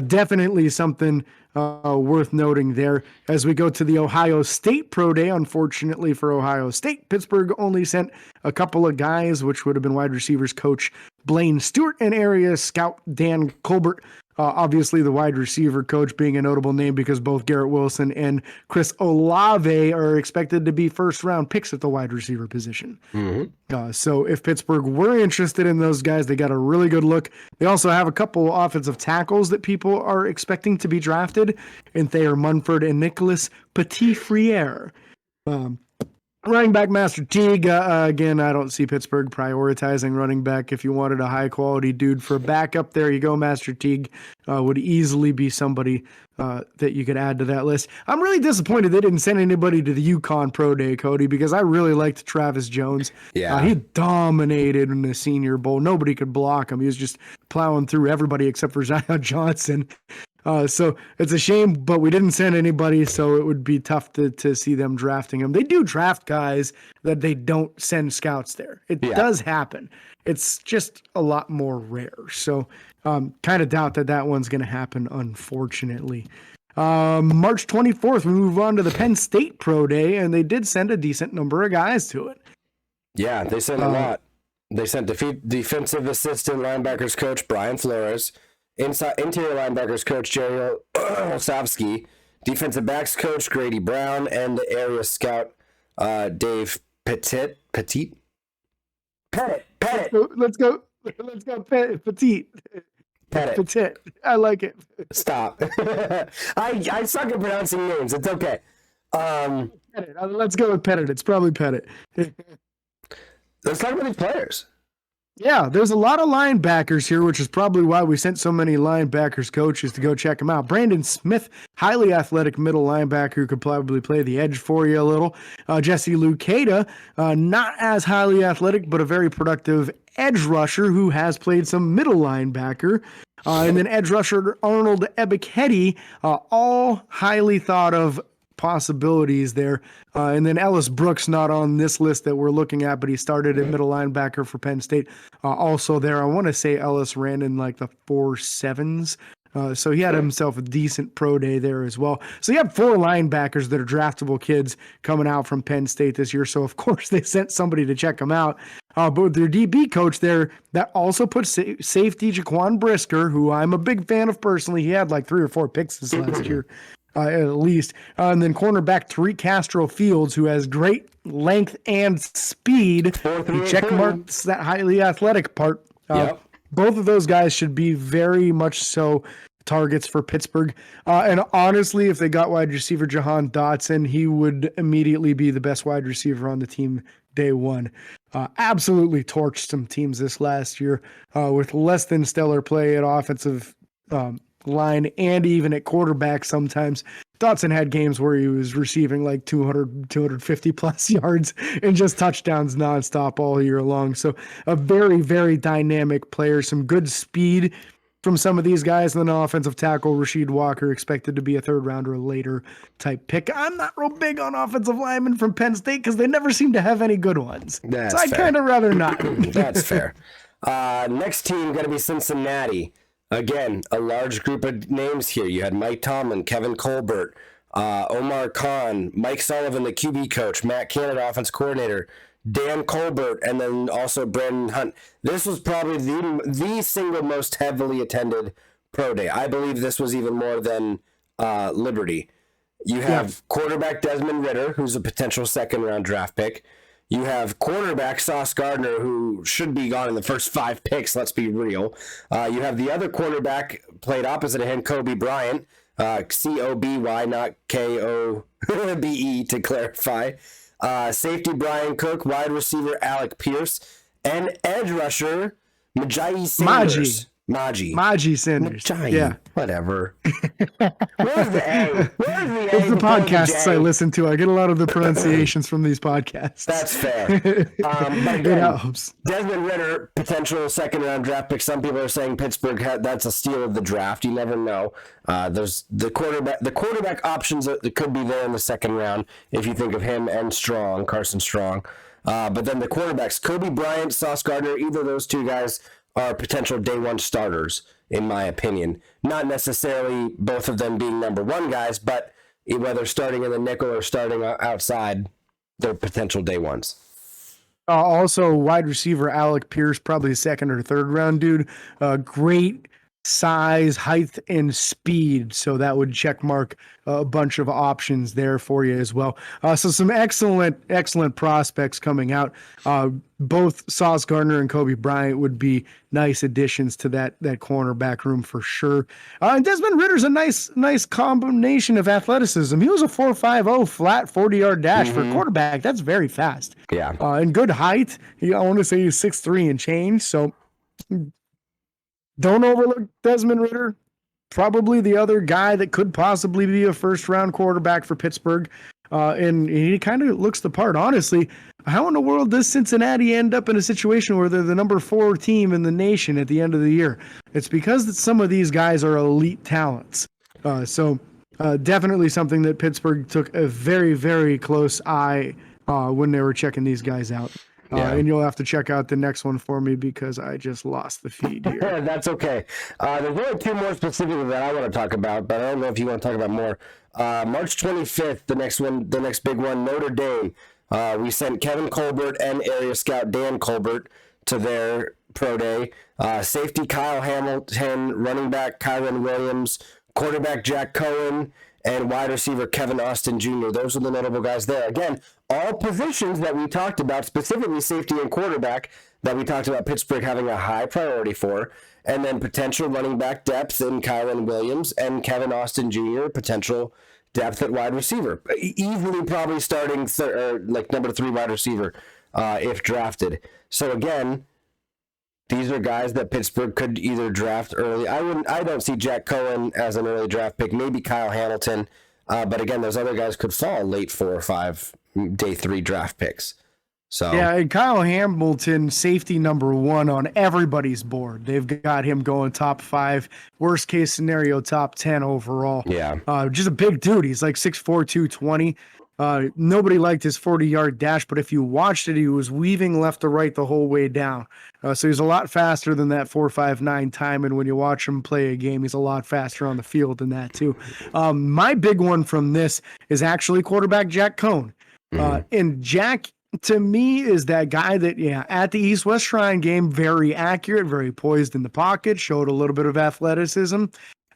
[SPEAKER 1] definitely something worth noting there. As we go to the Ohio State Pro Day, unfortunately for Ohio State, Pittsburgh only sent a couple of guys, which would have been wide receivers coach Blaine Stewart and area scout Dan Colbert. Obviously, the wide receiver coach being a notable name because both Garrett Wilson and Chris Olave are expected to be first-round picks at the wide receiver position. Mm-hmm. So if Pittsburgh were interested in those guys, they got a really good look. They also have a couple offensive tackles that people are expecting to be drafted, and Thayer Munford and Nicholas Petit-Frere. Running back Master Teague, again, I don't see Pittsburgh prioritizing running back. If you wanted a high-quality dude for backup, there you go. Master Teague would easily be somebody that you could add to that list. I'm really disappointed they didn't send anybody to the Yukon Pro Day, Cody, because I really liked Travis Jones.
[SPEAKER 2] Yeah.
[SPEAKER 1] He dominated in the Senior Bowl. Nobody could block him. He was just plowing through everybody except for Zion Johnson. So it's a shame, but we didn't send anybody, so it would be tough to see them drafting him. They do draft guys that they don't send scouts there. It does happen. It's just a lot more rare. So kind of doubt that one's going to happen, unfortunately. March 24th, we move on to the Penn State Pro Day, and they did send a decent number of guys to it.
[SPEAKER 2] Yeah, they sent a lot. They sent defensive assistant linebackers coach Brian Flores, interior linebackers coach Jerry Osofsky, defensive backs coach Grady Brown, and the area scout Dave Petit.
[SPEAKER 1] Let's go Petit. Petit. I like it.
[SPEAKER 2] Stop. I suck at pronouncing names. It's okay.
[SPEAKER 1] Let's go with Petit. It's probably Petit.
[SPEAKER 2] Let's talk about these players.
[SPEAKER 1] Yeah, there's a lot of linebackers here, which is probably why we sent so many linebackers coaches to go check them out. Brandon Smith, highly athletic middle linebacker who could probably play the edge for you a little. Jesse Lucada, not as highly athletic, but a very productive edge rusher who has played some middle linebacker. And then edge rusher Arnold Ebiketie, all highly thought of possibilities there. And then Ellis Brooks, not on this list that we're looking at, but he started at middle linebacker for Penn State. Also there, I want to say Ellis ran in like the 4.7s. So he had himself a decent pro day there as well. So you have 4 linebackers that are draftable kids coming out from Penn State this year. So of course they sent somebody to check them out. But with their DB coach there, that also put safety Jaquan Brisker, who I'm a big fan of personally. He had like 3 or 4 picks this last year. At least. And then cornerback Tariq Castro Fields, who has great length and speed. He check marks that highly athletic part. Both of those guys should be very much so targets for Pittsburgh. And honestly, if they got wide receiver Jahan Dotson, he would immediately be the best wide receiver on the team day one. Absolutely torched some teams this last year with less than stellar play at offensive line and even at quarterback sometimes. Dotson had games where he was receiving like 200, 250 plus yards and just touchdowns nonstop all year long. So a very, very dynamic player, some good speed from some of these guys. And then offensive tackle Rasheed Walker, expected to be a third round or later type pick. I'm not real big on offensive linemen from Penn State because they never seem to have any good ones.
[SPEAKER 2] That's
[SPEAKER 1] so I'd kind of rather not.
[SPEAKER 2] That's fair. Next team going to be Cincinnati. Again, a large group of names here. You had Mike Tomlin, Kevin Colbert, Omar Khan, Mike Sullivan, the QB coach, Matt Canada, offense coordinator, Dan Colbert, and then also Brandon Hunt. This was probably the single most heavily attended pro day. I believe this was even more than Liberty. You have quarterback Desmond Ridder, who's a potential second-round draft pick. You have cornerback Sauce Gardner, who should be gone in the first 5 picks, let's be real. You have the other cornerback played opposite of him, Kobe Bryant, C-O-B-Y, not K-O-B-E to clarify. Safety Brian Cook, wide receiver Alec Pierce, and edge rusher Maji Sanders.
[SPEAKER 1] Maji Sanders.
[SPEAKER 2] Yeah. Whatever. Where's the A? Where's the A?
[SPEAKER 1] It's the podcasts I listen to. I get a lot of the pronunciations from these podcasts.
[SPEAKER 2] That's fair. But again,
[SPEAKER 1] it helps.
[SPEAKER 2] Desmond Ridder, potential second-round draft pick. Some people are saying Pittsburgh that's a steal of the draft. You never know. There's the quarterback options that could be there in the second round if you think of him and Carson Strong. But then the quarterbacks, Kobe Bryant, Sauce Gardner, either of those two guys are potential day one starters, in my opinion. Not necessarily both of them being number one guys, but whether starting in the nickel or starting outside, they're potential day ones.
[SPEAKER 1] Also, wide receiver Alec Pierce, probably a second or third round dude. Great size, height, and speed. So that would check mark a bunch of options there for you as well. So some excellent prospects coming out. Both Sauce Gardner and Kobe Bryant would be nice additions to that cornerback room for sure. And Desmond Ridder's a nice combination of athleticism. He was a 4.50 flat 40-yard dash for a quarterback. That's very fast.
[SPEAKER 2] Yeah.
[SPEAKER 1] And good height. I want to say he's 6'3" and change. So don't overlook Desmond Ridder. Probably the other guy that could possibly be a first-round quarterback for Pittsburgh. And he kind of looks the part. Honestly, how in the world does Cincinnati end up in a situation where they're the number 4 team in the nation at the end of the year? It's because some of these guys are elite talents. So definitely something that Pittsburgh took a very, very close eye when they were checking these guys out. And you'll have to check out the next one for me because I just lost the feed here.
[SPEAKER 2] That's okay. There's only 2 more specifically that I want to talk about, but I don't know if you want to talk about more. March 25th, the next big one, Notre Dame. We sent Kevin Colbert and area scout Dan Colbert to their pro day. Safety Kyle Hamilton, running back Kyron Williams, quarterback Jack Cohen, and wide receiver Kevin Austin Jr. Those are the notable guys there. Again, all positions that we talked about, specifically safety and quarterback, that we talked about Pittsburgh having a high priority for, and then potential running back depth in Kyron Williams and Kevin Austin Jr., potential depth at wide receiver. Easily probably starting number 3 wide receiver if drafted. So again, these are guys that Pittsburgh could either draft early. I don't see Jack Cohen as an early draft pick. Maybe Kyle Hamilton. But again, those other guys could fall late 4 or 5 day 3 draft picks. So
[SPEAKER 1] yeah, and Kyle Hamilton, safety number 1 on everybody's board. They've got him going top 5, worst case scenario, top 10 overall.
[SPEAKER 2] Yeah.
[SPEAKER 1] Just a big dude. He's like 6'4", 220. Nobody liked his 40-yard dash, but if you watched it, he was weaving left to right the whole way down. So he's a lot faster than that 4.59 time, and when you watch him play a game, he's a lot faster on the field than that too. My big one from this is actually quarterback Jack Cohn. And Jack, to me, is that guy that, at the East-West Shrine game, very accurate, very poised in the pocket, showed a little bit of athleticism,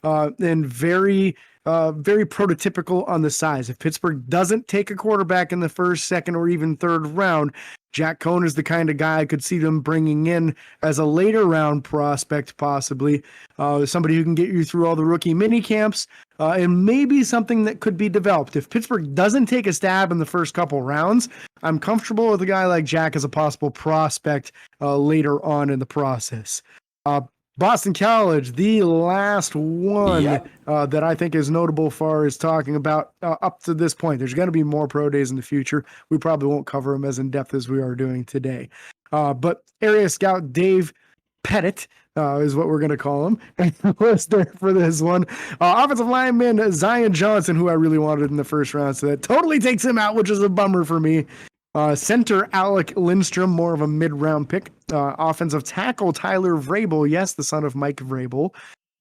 [SPEAKER 1] and very prototypical on the size. If Pittsburgh doesn't take a quarterback in the first, second, or even third round, Jack Cohn is the kind of guy I could see them bringing in as a later round prospect, possibly somebody who can get you through all the rookie mini camps, and maybe something that could be developed. If Pittsburgh doesn't take a stab in the first couple rounds, I'm comfortable with a guy like Jack as a possible prospect later on in the process. Boston College, the last one that I think is notable far as talking about up to this point. There's going to be more pro days in the future. We probably won't cover them as in depth as we are doing today. But area scout Dave Pettit is what we're going to call him. Was there for this one. Offensive lineman Zion Johnson, who I really wanted in the first round, so that totally takes him out, which is a bummer for me. Center Alec Lindstrom, more of a mid-round pick. Offensive tackle Tyler Vrabel, yes, the son of Mike Vrabel.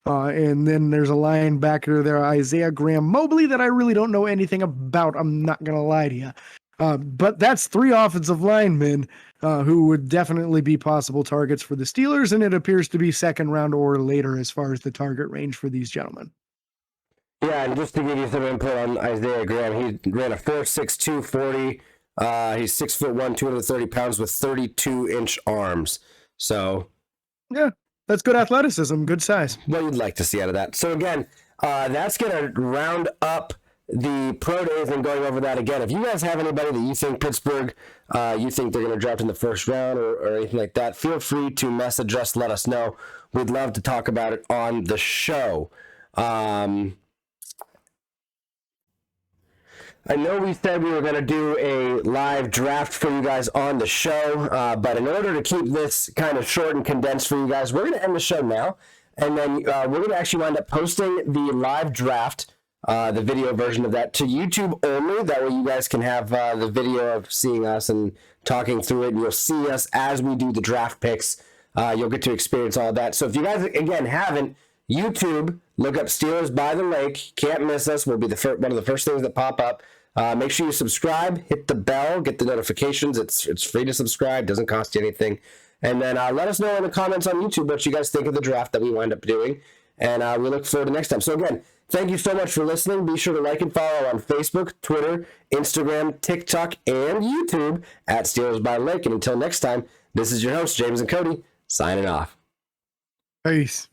[SPEAKER 1] And then there's a linebacker there, Isaiah Graham Mobley, that I really don't know anything about. I'm not going to lie to you. But that's 3 offensive linemen who would definitely be possible targets for the Steelers, and it appears to be second round or later as far as the target range for these gentlemen.
[SPEAKER 2] Yeah, and just to give you some input on Isaiah Graham, he ran a 4.62 40. He's 6'1", 230 pounds with 32-inch arms. So,
[SPEAKER 1] yeah, that's good athleticism, good size.
[SPEAKER 2] What you'd like to see out of that. So again, that's gonna round up the pro days and going over that again. If you guys have anybody that you think Pittsburgh, you think they're gonna draft in the first round or anything like that, feel free to message us. Let us know. We'd love to talk about it on the show. I know we said we were going to do a live draft for you guys on the show, but in order to keep this kind of short and condensed for you guys, we're going to end the show now, and then we're going to actually wind up posting the live draft, the video version of that, to YouTube only. That way you guys can have the video of seeing us and talking through it, and you'll see us as we do the draft picks. You'll get to experience all of that. So if you guys, again, haven't, YouTube, look up Steelers by the Lake. Can't miss us. We'll be one of the first things that pop up. Make sure you subscribe, hit the bell, get the notifications. It's free to subscribe, doesn't cost you anything. And then let us know in the comments on YouTube what you guys think of the draft that we wind up doing. And we look forward to next time. So again, thank you so much for listening. Be sure to like and follow on Facebook, Twitter, Instagram, TikTok, and YouTube at Steelers by the Lake. And until next time, this is your host, James and Cody, signing off.
[SPEAKER 1] Peace.